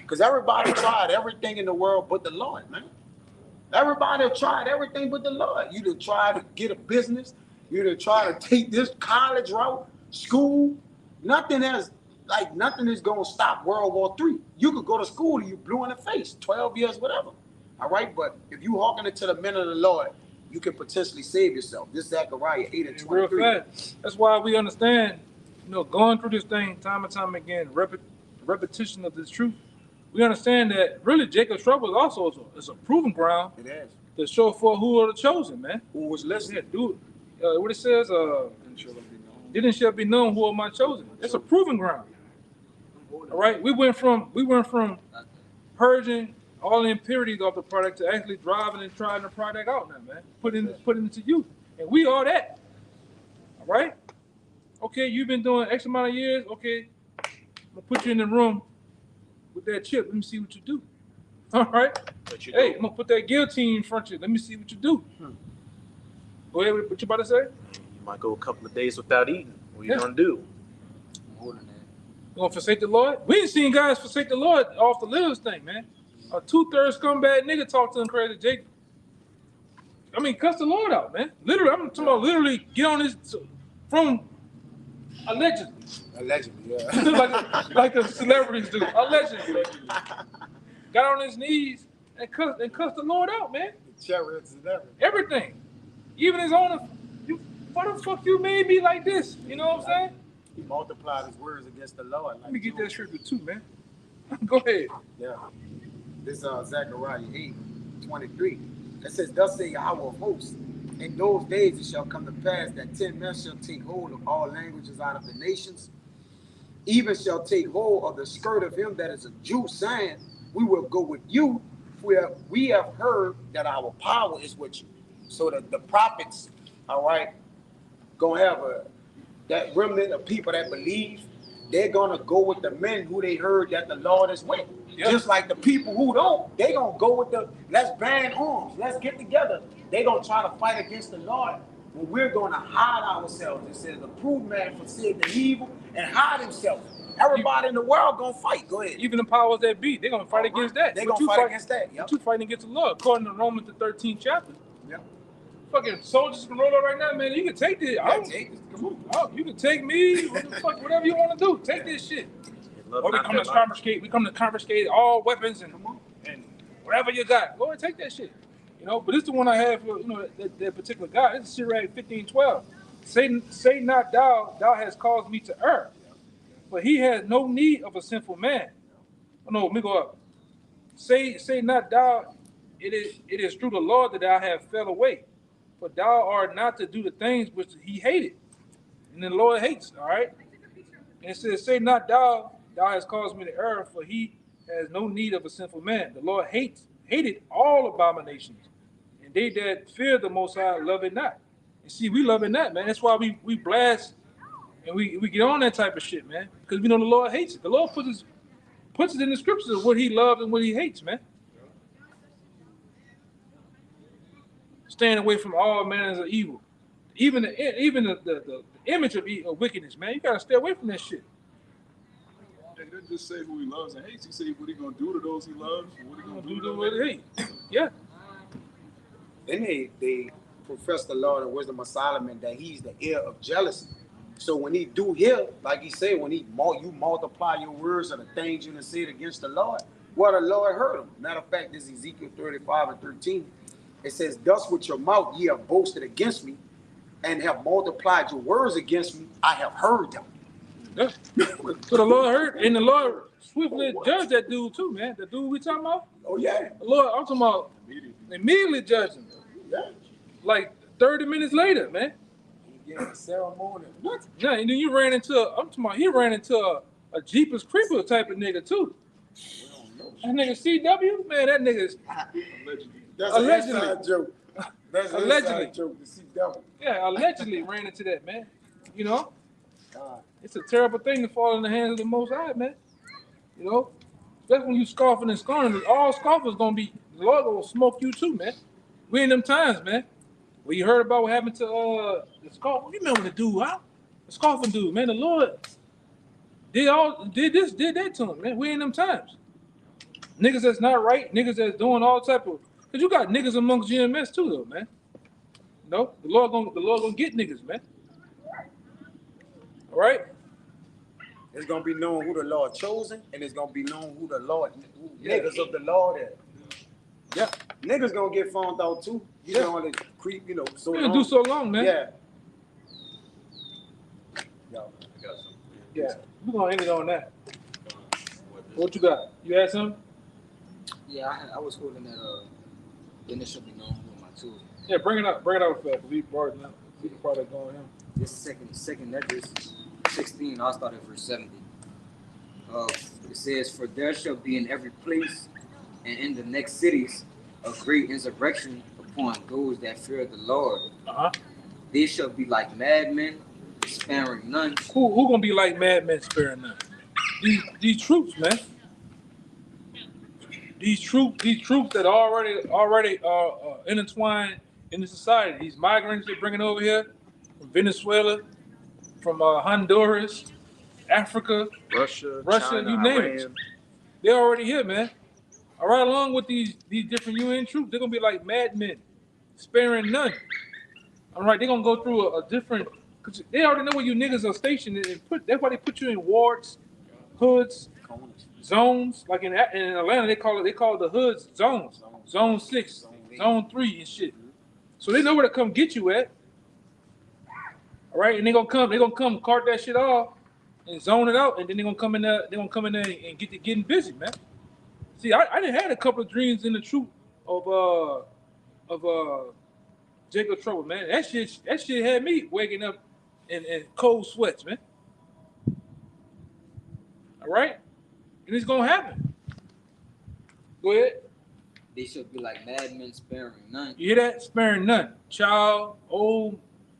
Because everybody tried everything in the world but the Lord, man. Everybody have tried everything but the Lord. You done try to get a business. You done try to take this college route, school. Nothing is going to stop World War III. You could go to school and you blue in the face, 12 years, whatever. All right, but if you hearken into the men of the Lord, you can potentially save yourself. This Zechariah 8:23. Real fast. That's why we understand, going through this thing time and time again, repetition of this truth. We understand that really Jacob's trouble is a proving ground. It is. To show for who are the chosen, man. Who was listening? Yeah, dude. What it says, didn't shall be known who are my chosen. It's a proving ground. All right, we went from purging all the impurities off the product to actually driving and trying the product out now, man. Putting it to use. And we are that. All right? Okay, you've been doing X amount of years. Okay, I'm gonna put you in the room with that chip. Let me see what you do. All right? Hey, I'm gonna put that guillotine in front of you. Let me see what you do. Go ahead, what you about to say? You might go a couple of days without eating. What are you gonna do? You gonna forsake the Lord? We ain't seen guys forsake the Lord off the littlest thing, man. A 2/3 scumbag nigga talk to him crazy, Jake. I mean, cuss the Lord out, man. Literally, I'm talking about literally get on this from allegedly. Allegedly, yeah. like the celebrities do. Allegedly. Got on his knees and cussed the Lord out, man. Chariots and everything. Even his own. Why the fuck you made me like this? You know what I'm saying? He multiplied his words against the Lord. Let me get that scripture too, man. Go ahead. Yeah. This is Zechariah 8:23. It says, "Thus say Yahweh of hosts, in those days it shall come to pass that 10 men shall take hold of all languages out of the nations, even shall take hold of the skirt of him that is a Jew, saying, we will go with you, for we have heard that our power is with you." So that the prophets, all right, gonna have that remnant of people that believe. They're gonna go with the men who they heard that the Lord is with. Yep. Just like the people who don't, they gonna go with let's band arms, let's get together. They gonna try to fight against the Lord, when we're going to hide ourselves. It says, approve man forsake the evil and hide himself. Everybody in the world gonna fight. Go ahead. Even the powers that be, they're gonna fight against that. They're But gonna you fight against that. Yep. But you fighting against the Lord, according to Romans the 13th chapter. Yep. Fucking soldiers can roll up right now, man. You can take this. Yeah, take this. Come on. Oh, you can take me. What the fuck, whatever you want to do, take this shit. Or we come to confiscate. We come to confiscate all weapons and whatever you got. Go and take that shit. You know. But it's the one I have for that particular guy. It's Sirach 15:12. Say not thou hast caused me to err, but he has no need of a sinful man. Oh, no, let me go up. Say not thou. It is through the Lord that I have fell away, for thou art not to do the things which he hated, and the Lord hates. All right. And it says, say not thou hast caused me to err, for he has no need of a sinful man. The Lord hated all abominations, and they that fear the Most High love it not. And see, we love it not, man. That's why we blast and we get on that type of shit, man. Because we know the Lord hates it. The Lord puts it in the scriptures of what he loves and what he hates, man. Staying away from all manners of evil. Even the image of wickedness, man. You gotta stay away from that shit. He doesn't just say who he loves and hates. He said what he gonna do to those he loves and what he gonna do to what he hates. Yeah. Then they profess the law and wisdom of Solomon that he's the heir of jealousy. So when he do here, like he said, when you multiply your words of the things you done said against the Lord, well, the Lord heard him. Matter of fact, this is Ezekiel 35:13. It says, thus with your mouth ye have boasted against me and have multiplied your words against me. I have heard them. Yeah. So the Lord heard, and the Lord swiftly judged that dude too, man. The dude we talking about? Oh, yeah. The Lord, I'm talking about immediately judged him. Yeah. Like 30 minutes later, man. He gave a ceremony. What? Yeah, and then you ran into, I'm talking about, he ran into a Jeepers Creeper type of nigga too. That nigga CW, man, that nigga's That's allegedly. an inside joke. That's an Allegedly. inside joke to see devil. Yeah, allegedly ran into that, man. You know? It's a terrible thing to fall in the hands of the Most High, man. You know? Especially when you scoffing and scorning, all scoffers gonna be, the Lord gonna smoke you too, man. We in them times, man. Well, you heard about what happened to the scoffer. You remember the dude, huh? The scoffing dude, man. The Lord did that to him, man. We in them times. Niggas that's not right, niggas that's doing all type of, cause you got niggas amongst GMS too, though, man. You know, the Lord gonna get niggas, man. All right. It's gonna be known who the Lord chosen, and it's gonna be known who the Lord, niggas of the Lord is. Yeah. Niggas gonna get found out too. You can only creep, so We gonna do so long, man. Yeah. Yeah. We're gonna end it on that. What you got? You had something? Yeah, I was holding that then it should be known with my tools. Yeah, bring it up fast. We brought it up. We can probably go on him. This second that is 16, I'll start at verse 70. It says, for there shall be in every place and in the next cities a great insurrection upon those that fear the Lord. Uh-huh. They shall be like madmen, sparing none. Who gonna be like madmen sparing none? These troops, man. These troops that already are intertwined in the society. These migrants they're bringing over here from Venezuela, from Honduras, Africa, Russia, China, you name it. They're already here, man. All right, along with these different UN troops, they're gonna be like madmen, sparing none. All right, they're gonna go through a different, cause they already know where you niggas are stationed and that's why they put you in wards, hoods, zones. Like in Atlanta, they call it the hoods zones. Zone 6, Zone 3 and shit. So they know where to come get you at. All right, and they're gonna come cart that shit off and zone it out, and then they're gonna come in there and get to getting busy, man. See, I done had a couple of dreams in the troop of Jacob Trouble, man. That shit had me waking up in cold sweats, man. All right? And it's gonna happen. Go ahead. They shall be like madmen, sparing none. You hear that? Sparing none. Child, old,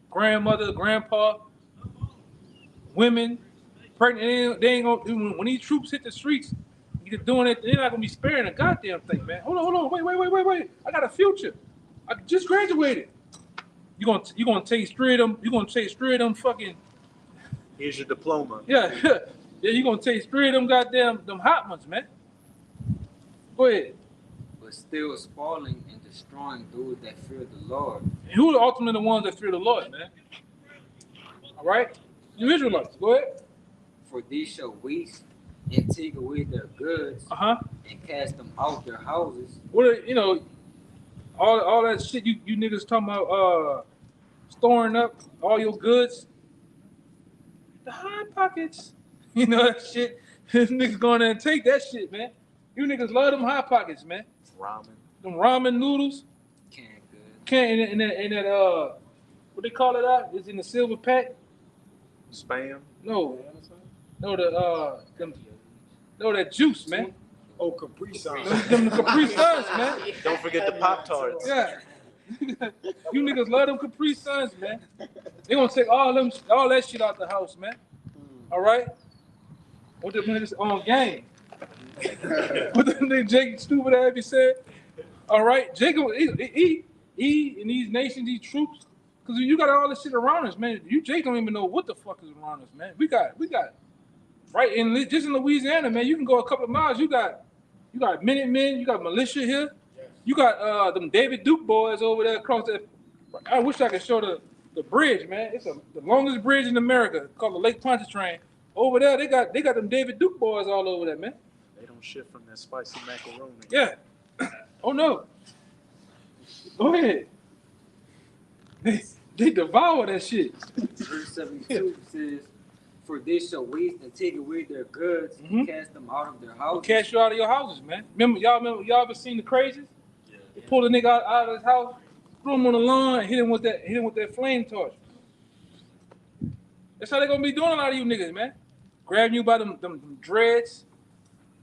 grandmother, grandpa, women, pregnant. They ain't gonna, when these troops hit the streets, they're doing it, they're not gonna be sparing a goddamn thing, man. Hold on. Wait. I got a future. I just graduated. You gonna take three of them. You gonna take three of them fucking. Here's your diploma. Yeah, yeah. You gonna take three of them goddamn them hot ones, man. Go ahead. but still spoiling and destroying those that fear the Lord. And who are ultimately the ones that fear the Lord, man? All right, you Israelites. Go ahead. For these shall waste and take away their goods Uh-huh. and cast them out their houses. What are, you know, all that shit you niggas talking about storing up all your goods. The hot pockets. You know that shit. This niggas going there and take that shit, man. You niggas love them hot pockets, man. Ramen. Them ramen noodles. Canned goods. Can't in that what they call it out? It's in the silver pack. Spam. No, that juice, man. Oh, Capri Sun. Them Capri Suns, man. Don't forget the Pop-Tarts. Yeah. You niggas love them Capri Suns, man. They gonna take all that shit out the house, man. All right. What the niggas on game? What the nigga Jake stupid ass he said? All right, Jacob, he and these nations, these troops, because you got all this shit around us, man. You Jake don't even know what the fuck is around us, man. We got right in just in Louisiana, man. You can go a couple of miles. You got Minutemen, you got militia here. You got them David Duke boys over there across that. I wish I could show the bridge, man. It's the longest bridge in America called the Lake Pontchartrain. Over there, they got them David Duke boys all over there, man. They don't shift from that spicy macaroni. Yeah. Oh no. Go ahead. They devour that shit. Verse 72 says, for they shall waste and take away their goods and cast them out of their houses. Cash you out of your houses, man. Remember y'all ever seen the crazies? Yeah. They pull a nigga out of his house, throw him on the lawn, and hit him with that flame torch. That's how they gonna be doing a lot of you niggas, man. Grabbing you by them dreads.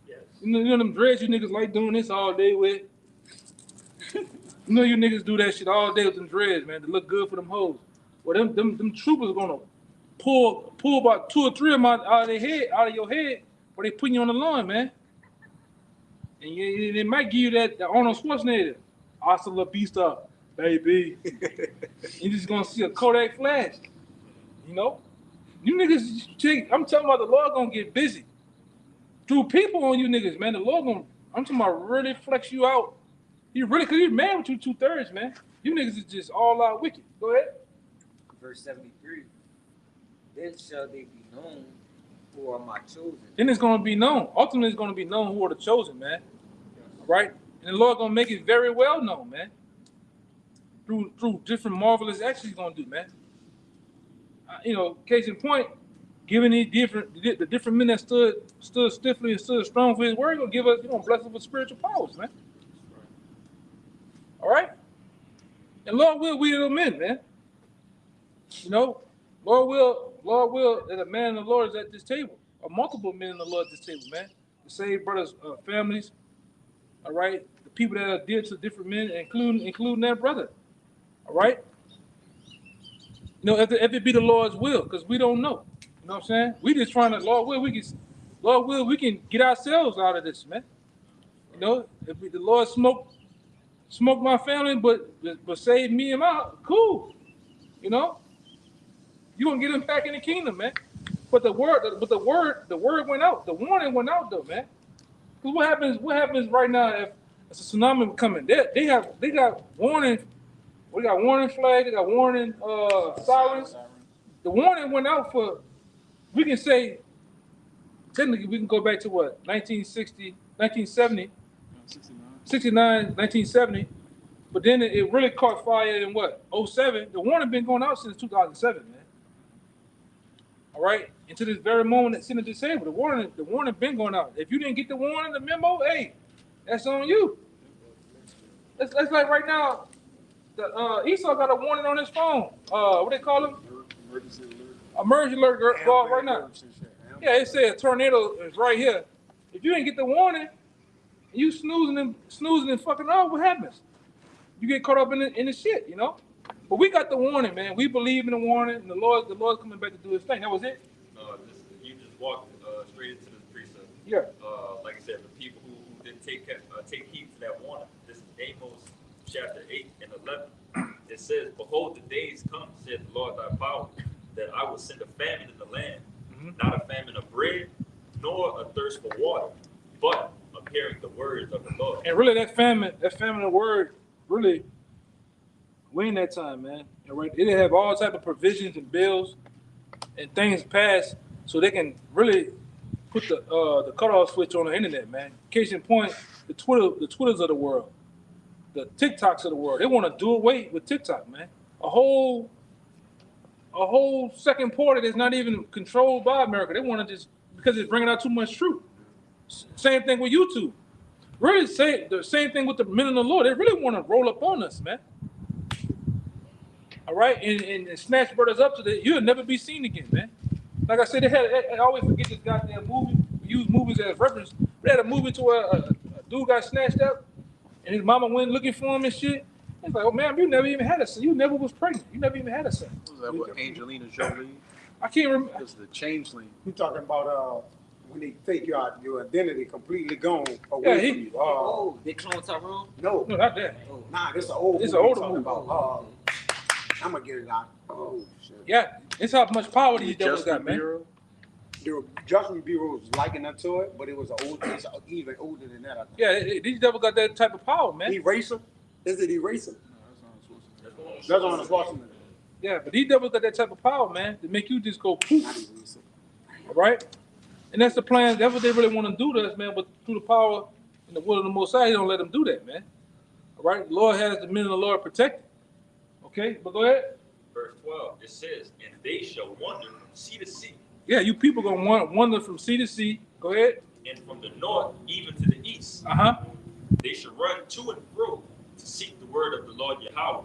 Yes. You know them dreads you niggas like doing this all day with. You know you niggas do that shit all day with them dreads, man, to look good for them hoes. Well, them troopers gonna pull about 2 or 3 of them out of your head, or they putting you on the lawn, man. And they might give you that Arnold Schwarzenegger, hasta la vista, baby. You just gonna see a Kodak flash, you know. You niggas, I'm talking about the Lord gonna get busy through people on you niggas, man. The Lord gonna, I'm talking about really flex you out. He really, cause he's mad with you 2/3, man. You niggas is just all out wicked. Go ahead. Verse 73, then shall they be known who are my chosen. Then it's gonna be known. Ultimately, it's gonna be known who are the chosen, man. Right? And the Lord gonna make it very well known, man. Through different marvelous acts he's gonna do, man. You know, case in point, giving the different men that stood stiffly and stood strong for his word, gonna give us, bless us with spiritual powers, man. All right? And Lord will we them in, man. You know, Lord will, that a man in the Lord is at this table, or multiple men in the Lord at this table, man. The saved brothers, families, all right? The people that are dear to different men, including that brother, all right? You know, if it be the Lord's will, because we don't know. You know what I'm saying? We just trying to, Lord will, we can get ourselves out of this, man. You know, if the Lord smoke my family, but save me and my, cool. You know, you gonna get them back in the kingdom, man. But the word went out. The warning went out, though, man. Because what happens right now if it's a tsunami coming? They got warning. We got warning flag. They got warning sirens. The warning went out for. We can say technically we can go back to what 1960, 1970, 69, 1970. But then it really caught fire in what 07. The warning been going out since 2007, man. All right, and to this very moment that Senate disabled, the warning been going out. If you didn't get the warning, the memo, hey, that's on you. That's like right now, the Esau got a warning on his phone. What they call him? Emergency alert go right now. Yeah, it said a tornado is right here. If you didn't get the warning, you snoozing and fucking out, what happens? You get caught up in the shit, you know. But we got the warning, man. We believe in the warning, and the Lord's coming back to do His thing. That was it. You just walked straight into the precept. Yeah. Like I said, the people who didn't take heed to that warning. This is Amos chapter 8 and 11. it says, "Behold, the days come," said the Lord thy power, "that I will send a famine in the land, not a famine of bread, nor a thirst for water, but of hearing the words of the Lord." And really, that famine of word, really, we in that time, man. And right, it have all type of provisions and bills and things passed, so they can really put the cutoff switch on the internet, man. Case in point, the Twitters of the world, the TikToks of the world. They want to do away with TikTok, man. A whole second party that's not even controlled by America. They want to just, because it's bringing out too much truth. Same thing with YouTube. Really, say the same thing with the men of the Lord. They really want to roll up on us, man. All right, and snatch brothers up so that you'll never be seen again, man. Like I said, I always forget this goddamn movie. We use movies as reference. They had a movie to a dude got snatched up, and his mama went looking for him and shit. It's like, oh man, you never even had a son. You never was pregnant. You never even had a son. Was that what, Angelina Jolie? I can't remember. It was the Changeling. You talking about when they take your identity completely gone away from you? Oh, they clone Tyrone? No, No, not that. Oh. nah, this is an old. It's movie an older talking movie. about. I'm gonna get it out. Oh shit. Yeah, it's how much power these devils Justice got, man. Bureau? The Justice Bureau was liking up to it, but it was it's even older than that. I think. Yeah, these devils got that type of power, man. Eraser? Is it Eraser? That's on the Schwarzenegger. Yeah, but these devils got that type of power, man, to make you just go poof. Not Eraser. All right? And that's the plan. That's what they really want to do to us, man. But through the power and the will of the Most High, He don't let them do that, man. All right? The Lord has the men of the Lord protected. Okay? But go ahead. Verse 12, it says, "And they shall wander from sea to sea, Yeah, you people going to wander from sea to sea. Go ahead. and from the north even to the east. Uh-huh. They shall run to and fro to seek the word of the Lord Yahweh,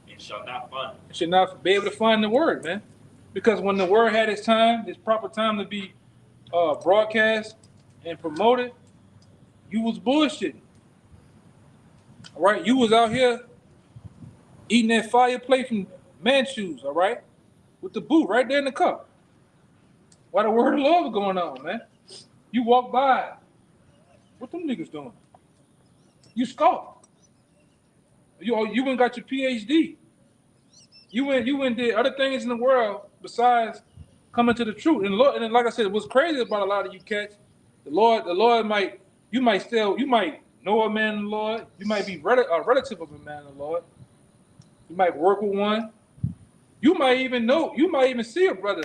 and shall not find it." You should not be able to find the word, man. Because when the word had its time, its proper time to be broadcast and promoted, you was bullshitting. All right? You was out here eating that fire plate from Manchus, all right? With the boot right there in the cup. While the word of the Lord was going on, man. You walk by. What them niggas doing? You scoff. You went and got your PhD. You went did other things in the world besides coming to the truth. And Lord, and like I said, what's crazy about a lot of you cats, the Lord you might know a man in the Lord. You might be a relative of a man in the Lord. You might work with one. You might even see a brother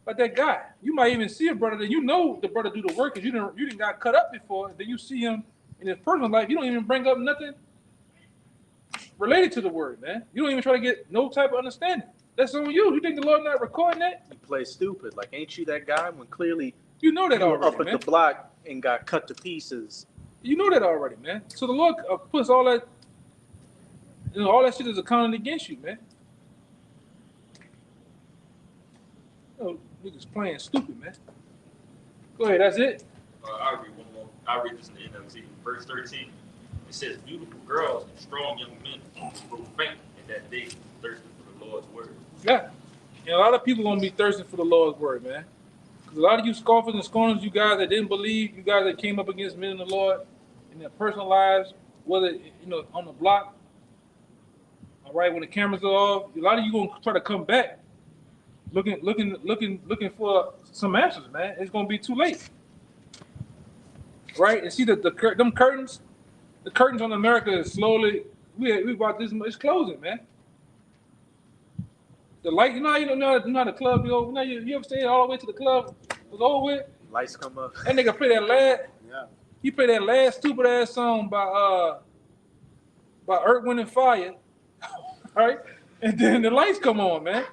like that guy. You might even see a brother that you know the brother do the work because you didn't got cut up before. Then you see him in his personal life. You don't even bring up nothing related to the word, man. You don't even try to get no type of understanding. That's on you. You think the Lord not recording that? You play stupid. Like, ain't you that guy when clearly You know that you were already, up at man. the block and got cut to pieces? You know that already, man. So the Lord puts all that, all that shit is accounted against you, man. Oh, niggas playing stupid, man. Go ahead, that's it. I'll read one more. I'll read this in the NLT. Verse 13. It says, "Beautiful girls and strong young men will faint in that day, thirsting for the Lord's word." Yeah. And a lot of people gonna be thirsting for the Lord's word, man. Because a lot of you scoffers and scorners, you guys that didn't believe, you guys that came up against men in the Lord in their personal lives, whether on the block, all right, when the cameras are off, a lot of you gonna try to come back looking for some answers, man. It's gonna be too late. Right? And see them curtains, the curtains on America is slowly, we about this, it's closing, man. The light, you know the club be over. You ever stayed all the way to the club? It was over with. Lights come up. That nigga play that last. Yeah. He play that last stupid ass song by Earth, Wind and Fire, right? And then the lights come on, man.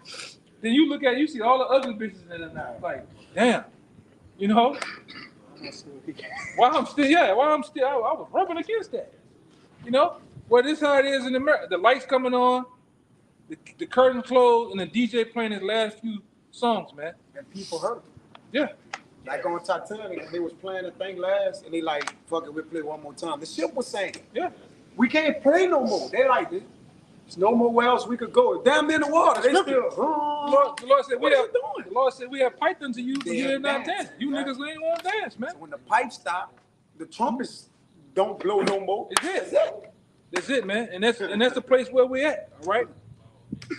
Then you look at you see all the ugly bitches in the night. Like, damn, you know. I was rubbing against that, you know. Well, this is how it is in America. The lights coming on. The curtain closed and the DJ playing his last few songs, man. And people hurt. Yeah. Like on Titanic, when they was playing the thing last, and they like, fuck it, we'll play one more time. The ship was sinking. Yeah. We can't play no more. They like, there's no more where else we could go. Damn in the water. They still, The Lord said what are you doing? The Lord said we have pythons to you, but They you have did not dance, dance. You right? niggas ain't want to dance, man. So when the pipes stop, the trumpets don't blow no more. It's it. That's it, man. And that's the place where we at, all right?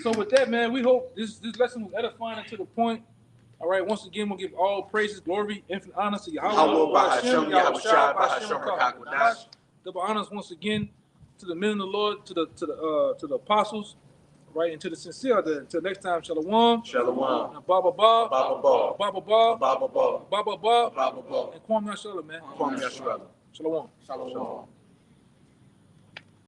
So with that, man, we hope this lesson was edifying and to the point. All right, once again, we'll give all praises, glory, infinite honor to Yahweh, double honors once again to the men of the Lord, to the apostles, right, and to the sincere. Until next time, shalom. Shalom. And Baba Ba, Baba Ba. Baba Ba, Baba Ba. Baba Ba, Baba Ba. and Kwame Yashala, man. Kwame Yashala. Shalom. Shalom.